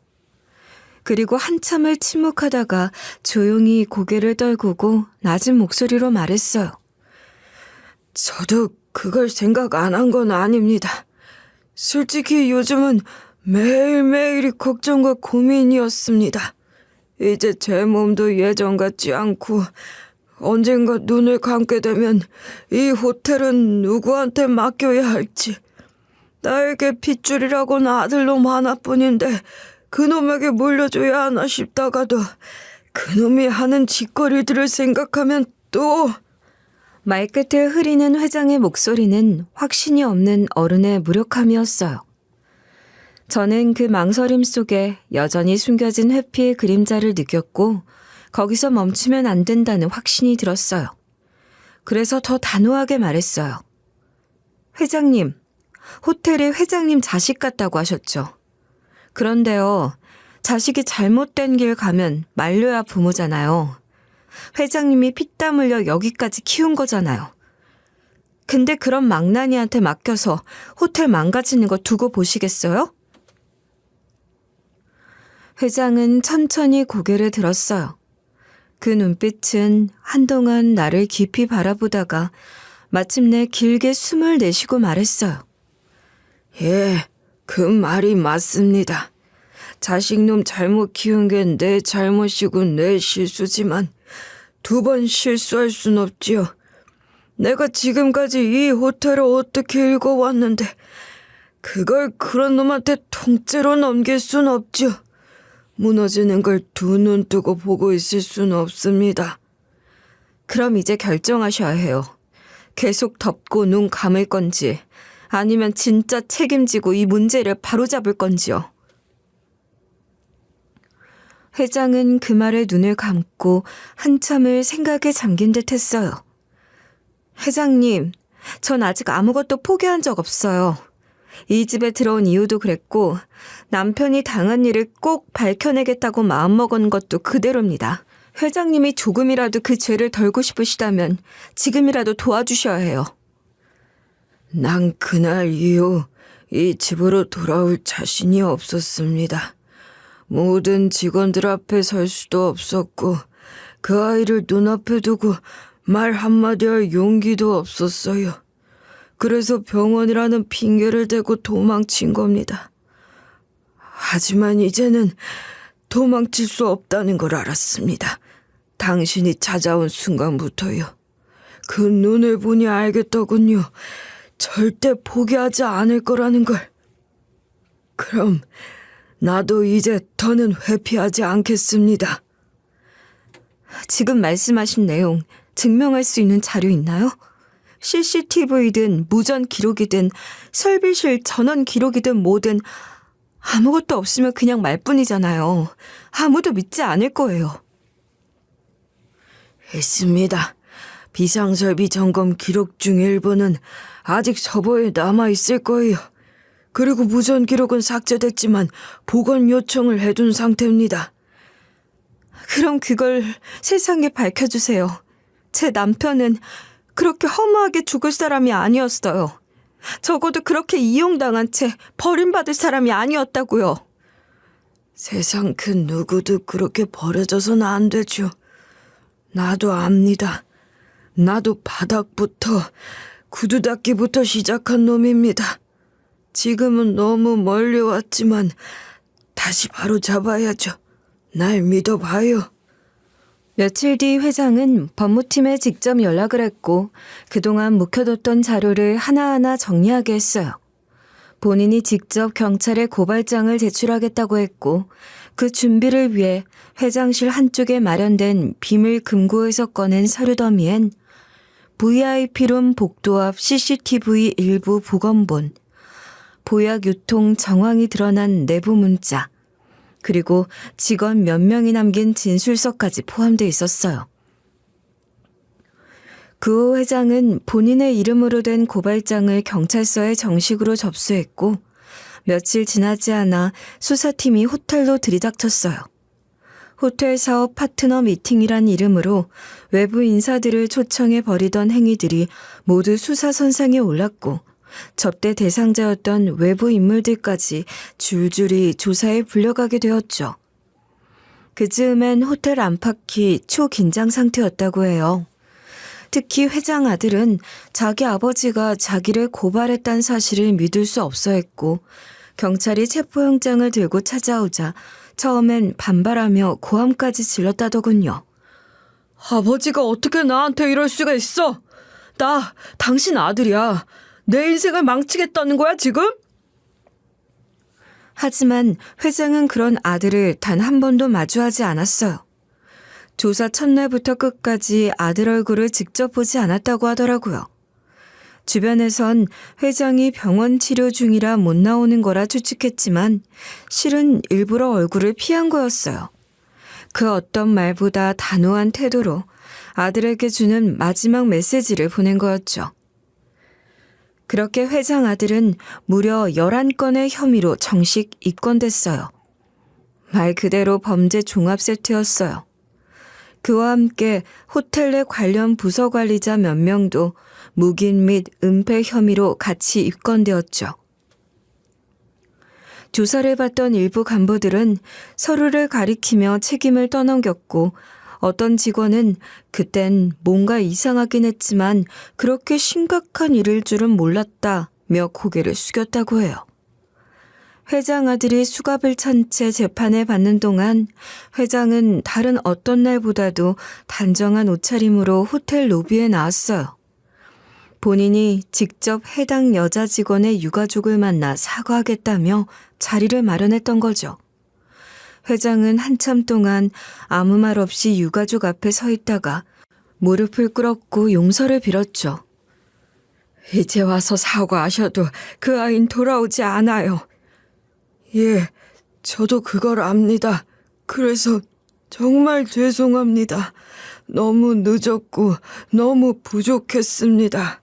Speaker 1: 그리고 한참을 침묵하다가 조용히 고개를 떨구고 낮은 목소리로 말했어요. 저도 그걸 생각 안 한 건 아닙니다. 솔직히 요즘은 매일매일이 걱정과 고민이었습니다. 이제 제 몸도 예전 같지 않고 언젠가 눈을 감게 되면 이 호텔은 누구한테 맡겨야 할지. 나에게 핏줄이라고는 아들놈 하나뿐인데 그놈에게 물려줘야 하나 싶다가도 그놈이 하는 짓거리들을 생각하면 또... 말끝에 흐리는 회장의 목소리는 확신이 없는 어른의 무력함이었어요. 저는 그 망설임 속에 여전히 숨겨진 회피의 그림자를 느꼈고 거기서 멈추면 안 된다는 확신이 들었어요. 그래서 더 단호하게 말했어요. 회장님, 호텔에 회장님 자식 같다고 하셨죠. 그런데요, 자식이 잘못된 길 가면 말려야 부모잖아요. 회장님이 피땀 흘려 여기까지 키운 거잖아요. 근데 그런 망나니한테 맡겨서 호텔 망가지는 거 두고 보시겠어요? 회장은 천천히 고개를 들었어요. 그 눈빛은 한동안 나를 깊이 바라보다가 마침내 길게 숨을 내쉬고 말했어요. 예, 그 말이 맞습니다. 자식놈 잘못 키운 게 내 잘못이고 내 실수지만 2번 실수할 순 없지요. 내가 지금까지 이 호텔을 어떻게 읽어왔는데 그걸 그런 놈한테 통째로 넘길 순 없죠. 무너지는 걸 2눈 뜨고 보고 있을 순 없습니다. 그럼 이제 결정하셔야 해요. 계속 덮고 눈 감을 건지 아니면 진짜 책임지고 이 문제를 바로잡을 건지요. 회장은 그 말에 눈을 감고 한참을 생각에 잠긴 듯 했어요. 회장님, 전 아직 아무것도 포기한 적 없어요. 이 집에 들어온 이유도 그랬고 남편이 당한 일을 꼭 밝혀내겠다고 마음먹은 것도 그대로입니다. 회장님이 조금이라도 그 죄를 덜고 싶으시다면 지금이라도 도와주셔야 해요. 난 그날 이후 이 집으로 돌아올 자신이 없었습니다. 모든 직원들 앞에 설 수도 없었고 그 아이를 눈앞에 두고 말 한마디 할 용기도 없었어요. 그래서 병원이라는 핑계를 대고 도망친 겁니다. 하지만 이제는 도망칠 수 없다는 걸 알았습니다. 당신이 찾아온 순간부터요. 그 눈을 보니 알겠더군요. 절대 포기하지 않을 거라는 걸. 그럼 나도 이제 더는 회피하지 않겠습니다. 지금 말씀하신 내용 증명할 수 있는 자료 있나요? CCTV든 무전 기록이든 설비실 전원 기록이든 뭐든 아무것도 없으면 그냥 말뿐이잖아요. 아무도 믿지 않을 거예요. 있습니다. 비상설비 점검 기록 중 일부는 아직 서버에 남아있을 거예요. 그리고 무전 기록은 삭제됐지만 복원 요청을 해둔 상태입니다. 그럼 그걸 세상에 밝혀주세요. 제 남편은 그렇게 허무하게 죽을 사람이 아니었어요. 적어도 그렇게 이용당한 채 버림받을 사람이 아니었다고요. 세상 그 누구도 그렇게 버려져서는 안 되죠. 나도 압니다. 나도 바닥부터 구두 닦기부터 시작한 놈입니다. 지금은 너무 멀리 왔지만 다시 바로 잡아야죠. 날 믿어봐요. 며칠 뒤 회장은 법무팀에 직접 연락을 했고 그동안 묵혀뒀던 자료를 하나하나 정리하게 했어요. 본인이 직접 경찰에 고발장을 제출하겠다고 했고 그 준비를 위해 회장실 한쪽에 마련된 비밀 금고에서 꺼낸 서류 더미엔 VIP룸 복도 앞 CCTV 일부 복원본, 보약 유통 정황이 드러난 내부 문자, 그리고 직원 몇 명이 남긴 진술서까지 포함되어 있었어요. 그 후 회장은 본인의 이름으로 된 고발장을 경찰서에 정식으로 접수했고 며칠 지나지 않아 수사팀이 호텔로 들이닥쳤어요. 호텔 사업 파트너 미팅이란 이름으로 외부 인사들을 초청해 벌이던 행위들이 모두 수사 선상에 올랐고 접대 대상자였던 외부 인물들까지 줄줄이 조사에 불려가게 되었죠. 그 즈음엔 호텔 안팎이 초긴장 상태였다고 해요. 특히 회장 아들은 자기 아버지가 자기를 고발했다는 사실을 믿을 수 없어 했고 경찰이 체포영장을 들고 찾아오자 처음엔 반발하며 고함까지 질렀다더군요. 아버지가 어떻게 나한테 이럴 수가 있어? 나 당신 아들이야. 내 인생을 망치겠다는 거야 지금? 하지만 회장은 그런 아들을 단 한 번도 마주하지 않았어요. 조사 첫날부터 끝까지 아들 얼굴을 직접 보지 않았다고 하더라고요. 주변에선 회장이 병원 치료 중이라 못 나오는 거라 추측했지만 실은 일부러 얼굴을 피한 거였어요. 그 어떤 말보다 단호한 태도로 아들에게 주는 마지막 메시지를 보낸 거였죠. 그렇게 회장 아들은 무려 11건의 혐의로 정식 입건됐어요. 말 그대로 범죄 종합 세트였어요. 그와 함께 호텔 내 관련 부서 관리자 몇 명도 묵인 및 은폐 혐의로 같이 입건되었죠. 조사를 받던 일부 간부들은 서로를 가리키며 책임을 떠넘겼고 어떤 직원은 그땐 뭔가 이상하긴 했지만 그렇게 심각한 일일 줄은 몰랐다며 고개를 숙였다고 해요. 회장 아들이 수갑을 찬 채 재판을 받는 동안 회장은 다른 어떤 날보다도 단정한 옷차림으로 호텔 로비에 나왔어요. 본인이 직접 해당 여자 직원의 유가족을 만나 사과하겠다며 자리를 마련했던 거죠. 회장은 한참 동안 아무 말 없이 유가족 앞에 서 있다가 무릎을 꿇었고 용서를 빌었죠. 이제 와서 사과하셔도 그 아이는 돌아오지 않아요. 예, 저도 그걸 압니다. 그래서 정말 죄송합니다. 너무 늦었고 너무 부족했습니다.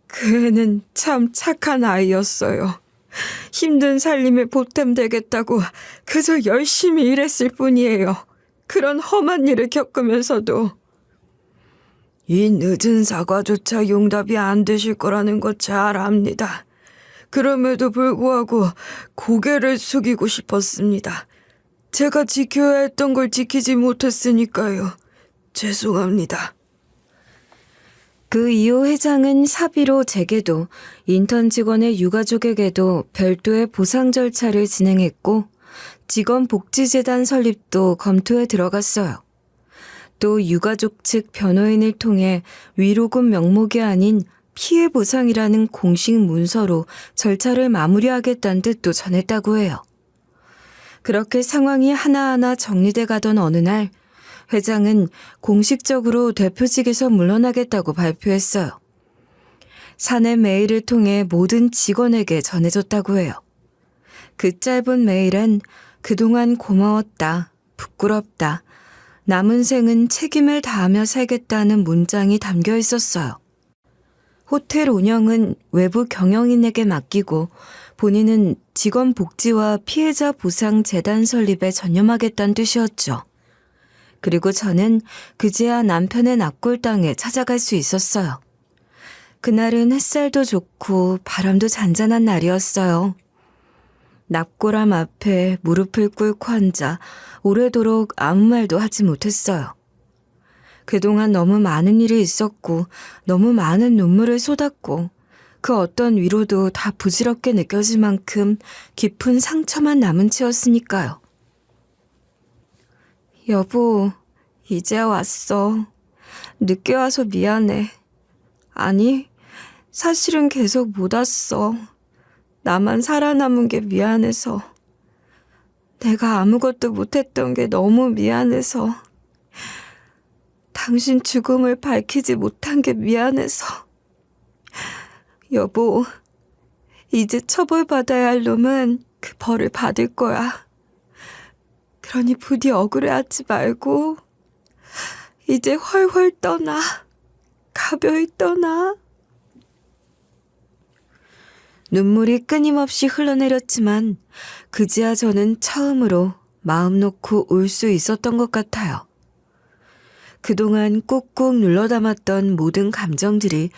Speaker 1: 그 애는 참 착한 아이였어요. 힘든 살림에 보탬 되겠다고 그저 열심히 일했을 뿐이에요. 그런 험한 일을 겪으면서도. 이 늦은 사과조차 용답이 안 되실 거라는 거 잘 압니다. 그럼에도 불구하고 고개를 숙이고 싶었습니다. 제가 지켜야 했던 걸 지키지 못했으니까요. 죄송합니다. 그 이후 회장은 사비로 제게도 인턴 직원의 유가족에게도 별도의 보상 절차를 진행했고 직원복지재단 설립도 검토에 들어갔어요. 또 유가족 측 변호인을 통해 위로금 명목이 아닌 피해 보상이라는 공식 문서로 절차를 마무리하겠다는 뜻도 전했다고 해요. 그렇게 상황이 하나하나 정리돼 가던 어느 날 회장은 공식적으로 대표직에서 물러나겠다고 발표했어요. 사내 메일을 통해 모든 직원에게 전해졌다고 해요. 그 짧은 메일엔 그동안 고마웠다, 부끄럽다, 남은 생은 책임을 다하며 살겠다는 문장이 담겨 있었어요. 호텔 운영은 외부 경영인에게 맡기고 본인은 직원 복지와 피해자 보상 재단 설립에 전념하겠다는 뜻이었죠. 그리고 저는 그제야 남편의 납골당에 찾아갈 수 있었어요. 그날은 햇살도 좋고 바람도 잔잔한 날이었어요. 납골함 앞에 무릎을 꿇고 앉아 오래도록 아무 말도 하지 못했어요. 그동안 너무 많은 일이 있었고 너무 많은 눈물을 쏟았고 그 어떤 위로도 다 부질없게 느껴질 만큼 깊은 상처만 남은 채였으니까요. 여보, 이제 왔어. 늦게 와서 미안해. 아니, 사실은 계속 못 왔어. 나만 살아남은 게 미안해서. 내가 아무것도 못했던 게 너무 미안해서. 당신 죽음을 밝히지 못한 게 미안해서. 여보, 이제 처벌받아야 할 놈은 그 벌을 받을 거야. 그러니 부디 억울해하지 말고 이제 훨훨 떠나. 가벼이 떠나. 눈물이 끊임없이 흘러내렸지만 그제야 저는 처음으로 마음 놓고 울 수 있었던 것 같아요. 그동안 꾹꾹 눌러담았던 모든 감정들이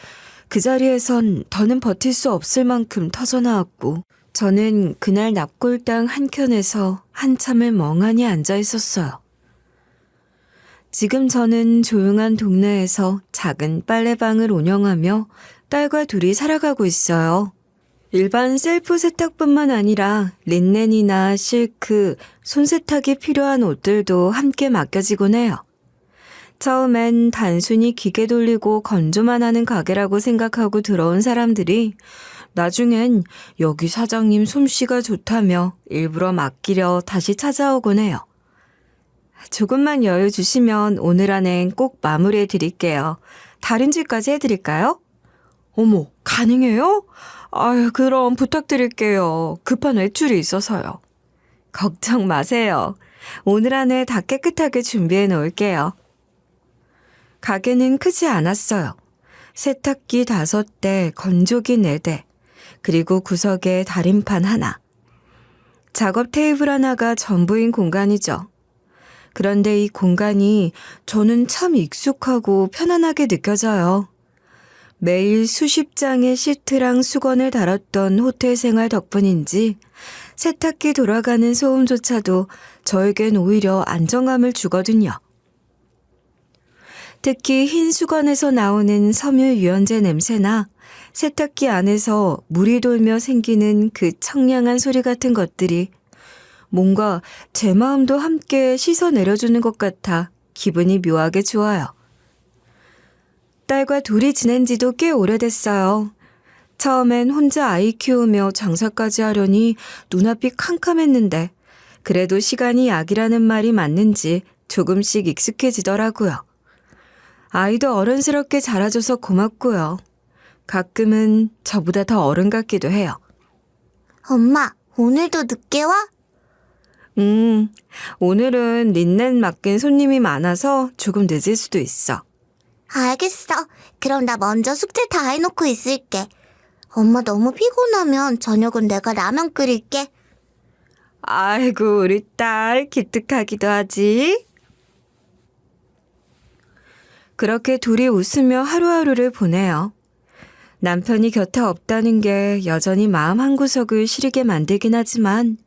Speaker 1: 그 자리에선 더는 버틸 수 없을 만큼 터져나왔고 저는 그날 납골당 한켠에서 한참을 멍하니 앉아 있었어요. 지금 저는 조용한 동네에서 작은 빨래방을 운영하며 딸과 둘이 살아가고 있어요. 일반 셀프 세탁뿐만 아니라 린넨이나 실크, 손세탁이 필요한 옷들도 함께 맡겨지곤 해요. 처음엔 단순히 기계 돌리고 건조만 하는 가게라고 생각하고 들어온 사람들이 나중엔 여기 사장님 솜씨가 좋다며 일부러 맡기려 다시 찾아오곤 해요. 조금만 여유 주시면 오늘 안엔 꼭 마무리해 드릴게요. 다른 집까지 해드릴까요? 어머, 가능해요? 아유, 그럼 부탁드릴게요. 급한 외출이 있어서요. 걱정 마세요. 오늘 안에 다 깨끗하게 준비해 놓을게요. 가게는 크지 않았어요. 세탁기 5대, 건조기 4대, 그리고 구석에 다림판 하나. 작업 테이블 하나가 전부인 공간이죠. 그런데 이 공간이 저는 참 익숙하고 편안하게 느껴져요. 매일 수십 장의 시트랑 수건을 달았던 호텔 생활 덕분인지 세탁기 돌아가는 소음조차도 저에겐 오히려 안정감을 주거든요. 특히 흰 수건에서 나오는 섬유 유연제 냄새나 세탁기 안에서 물이 돌며 생기는 그 청량한 소리 같은 것들이 뭔가 제 마음도 함께 씻어내려주는 것 같아 기분이 묘하게 좋아요. 딸과 둘이 지낸 지도 꽤 오래됐어요. 처음엔 혼자 아이 키우며 장사까지 하려니 눈앞이 캄캄했는데 그래도 시간이 약이라는 말이 맞는지 조금씩 익숙해지더라고요. 아이도 어른스럽게 자라줘서 고맙고요. 가끔은 저보다 더 어른 같기도 해요.
Speaker 2: 엄마, 오늘도 늦게 와?
Speaker 1: 오늘은 린넨 맡긴 손님이 많아서 조금 늦을 수도 있어.
Speaker 2: 알겠어. 그럼 나 먼저 숙제 다 해놓고 있을게. 엄마 너무 피곤하면 저녁은 내가 라면 끓일게.
Speaker 1: 아이고, 우리 딸 기특하기도 하지. 그렇게 둘이 웃으며 하루하루를 보내요. 남편이 곁에 없다는 게 여전히 마음 한구석을 시리게 만들긴 하지만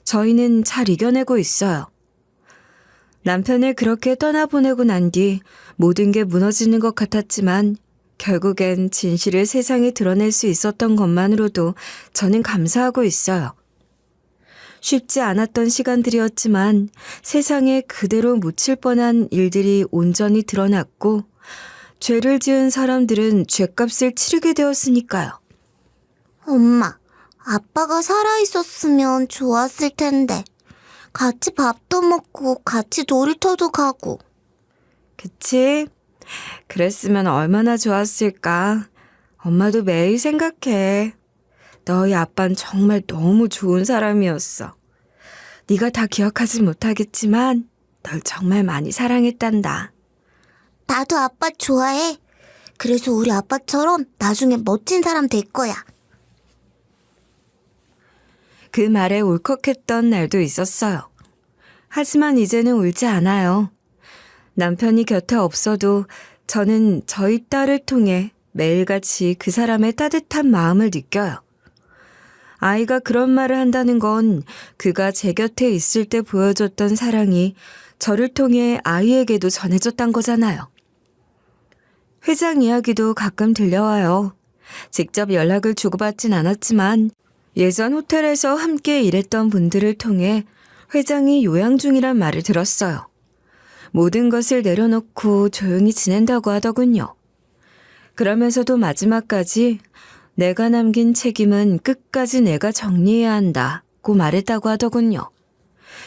Speaker 1: 저희는 잘 이겨내고 있어요. 남편을 그렇게 떠나보내고 난 뒤 모든 게 무너지는 것 같았지만 결국엔 진실을 세상에 드러낼 수 있었던 것만으로도 저는 감사하고 있어요. 쉽지 않았던 시간들이었지만 세상에 그대로 묻힐 뻔한 일들이 온전히 드러났고 죄를 지은 사람들은 죄값을 치르게 되었으니까요.
Speaker 2: 엄마, 아빠가 살아있었으면 좋았을 텐데. 같이 밥도 먹고 같이 놀이터도 가고.
Speaker 1: 그치? 그랬으면 얼마나 좋았을까. 엄마도 매일 생각해. 너희 아빠는 정말 너무 좋은 사람이었어. 네가 다 기억하지 못하겠지만 널 정말 많이 사랑했단다.
Speaker 2: 나도 아빠 좋아해. 그래서 우리 아빠처럼 나중에 멋진 사람 될 거야.
Speaker 1: 그 말에 울컥했던 날도 있었어요. 하지만 이제는 울지 않아요. 남편이 곁에 없어도 저는 저희 딸을 통해 매일같이 그 사람의 따뜻한 마음을 느껴요. 아이가 그런 말을 한다는 건 그가 제 곁에 있을 때 보여줬던 사랑이 저를 통해 아이에게도 전해졌단 거잖아요. 회장 이야기도 가끔 들려와요. 직접 연락을 주고받진 않았지만 예전 호텔에서 함께 일했던 분들을 통해 회장이 요양 중이란 말을 들었어요. 모든 것을 내려놓고 조용히 지낸다고 하더군요. 그러면서도 마지막까지 내가 남긴 책임은 끝까지 내가 정리해야 한다고 말했다고 하더군요.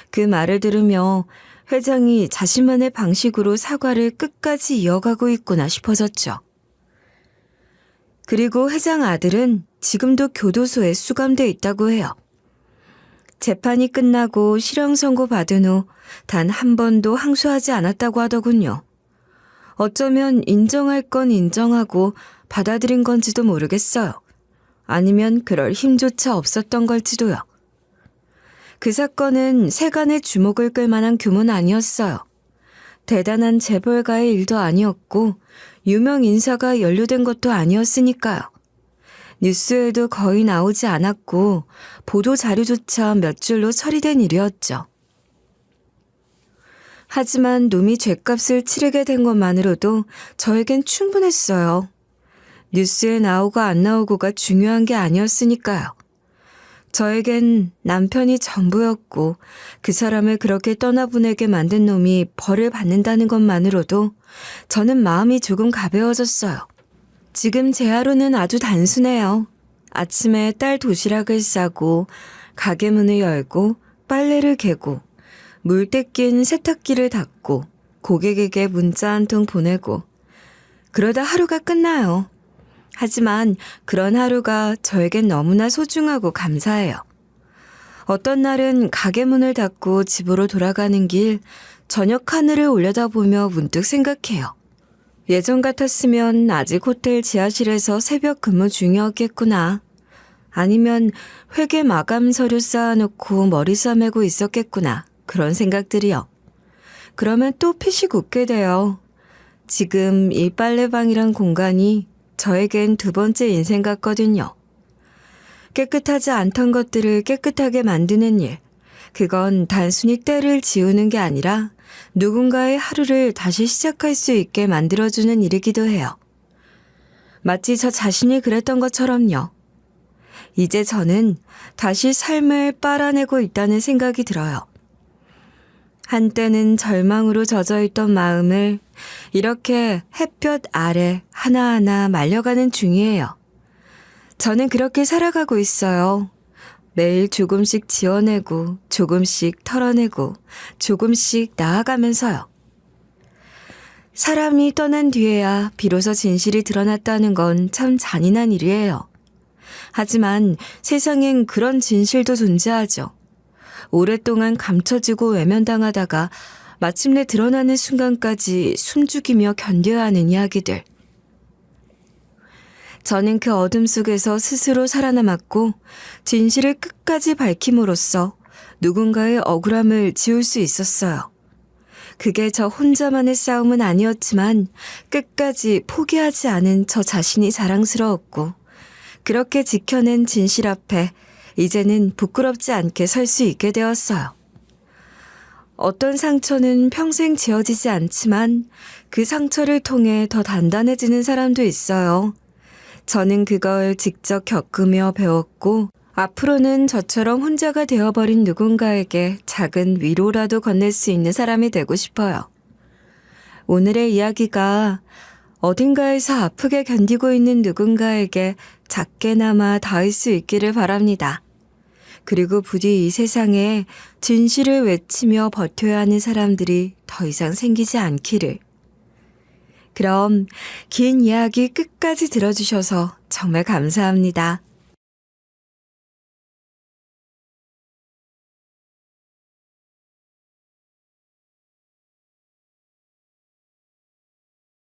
Speaker 1: 그 말을 들으며 회장이 자신만의 방식으로 사과를 끝까지 이어가고 있구나 싶어졌죠. 그리고 회장 아들은 지금도 교도소에 수감돼 있다고 해요. 재판이 끝나고 실형 선고 받은 후 단 한 번도 항소하지 않았다고 하더군요. 어쩌면 인정할 건 인정하고 받아들인 건지도 모르겠어요. 아니면 그럴 힘조차 없었던 걸지도요. 그 사건은 세간의 주목을 끌 만한 규모는 아니었어요. 대단한 재벌가의 일도 아니었고 유명 인사가 연루된 것도 아니었으니까요. 뉴스에도 거의 나오지 않았고 보도 자료조차 몇 줄로 처리된 일이었죠. 하지만 놈이 죗값을 치르게 된 것만으로도 저에겐 충분했어요. 뉴스에 나오고 안 나오고가 중요한 게 아니었으니까요. 저에겐 남편이 전부였고 그 사람을 그렇게 떠나보내게 만든 놈이 벌을 받는다는 것만으로도 저는 마음이 조금 가벼워졌어요. 지금 제 하루는 아주 단순해요. 아침에 딸 도시락을 싸고 가게 문을 열고 빨래를 개고 물때 낀 세탁기를 닫고 고객에게 문자 한 통 보내고 그러다 하루가 끝나요. 하지만 그런 하루가 저에겐 너무나 소중하고 감사해요. 어떤 날은 가게 문을 닫고 집으로 돌아가는 길 저녁 하늘을 올려다보며 문득 생각해요. 예전 같았으면 아직 호텔 지하실에서 새벽 근무 중이었겠구나. 아니면 회계 마감 서류 쌓아놓고 머리 싸매고 있었겠구나. 그런 생각들이요. 그러면 또 피식 웃게 돼요. 지금 이 빨래방이란 공간이 저에겐 두 번째 인생 같거든요. 깨끗하지 않던 것들을 깨끗하게 만드는 일. 그건 단순히 때를 지우는 게 아니라 누군가의 하루를 다시 시작할 수 있게 만들어주는 일이기도 해요. 마치 저 자신이 그랬던 것처럼요. 이제 저는 다시 삶을 빨아내고 있다는 생각이 들어요. 한때는 절망으로 젖어있던 마음을 이렇게 햇볕 아래 하나하나 말려가는 중이에요. 저는 그렇게 살아가고 있어요. 매일 조금씩 지어내고 조금씩 털어내고 조금씩 나아가면서요. 사람이 떠난 뒤에야 비로소 진실이 드러났다는 건 참 잔인한 일이에요. 하지만 세상엔 그런 진실도 존재하죠. 오랫동안 감춰지고 외면당하다가 마침내 드러나는 순간까지 숨죽이며 견뎌야 하는 이야기들. 저는 그 어둠 속에서 스스로 살아남았고 진실을 끝까지 밝힘으로써 누군가의 억울함을 지울 수 있었어요. 그게 저 혼자만의 싸움은 아니었지만 끝까지 포기하지 않은 저 자신이 자랑스러웠고 그렇게 지켜낸 진실 앞에 이제는 부끄럽지 않게 설 수 있게 되었어요. 어떤 상처는 평생 지워지지 않지만 그 상처를 통해 더 단단해지는 사람도 있어요. 저는 그걸 직접 겪으며 배웠고 앞으로는 저처럼 혼자가 되어버린 누군가에게 작은 위로라도 건넬 수 있는 사람이 되고 싶어요. 오늘의 이야기가 어딘가에서 아프게 견디고 있는 누군가에게 작게나마 닿을 수 있기를 바랍니다. 그리고 부디 이 세상에 진실을 외치며 버텨야 하는 사람들이 더 이상 생기지 않기를. 그럼 긴 이야기 끝까지 들어주셔서 정말 감사합니다.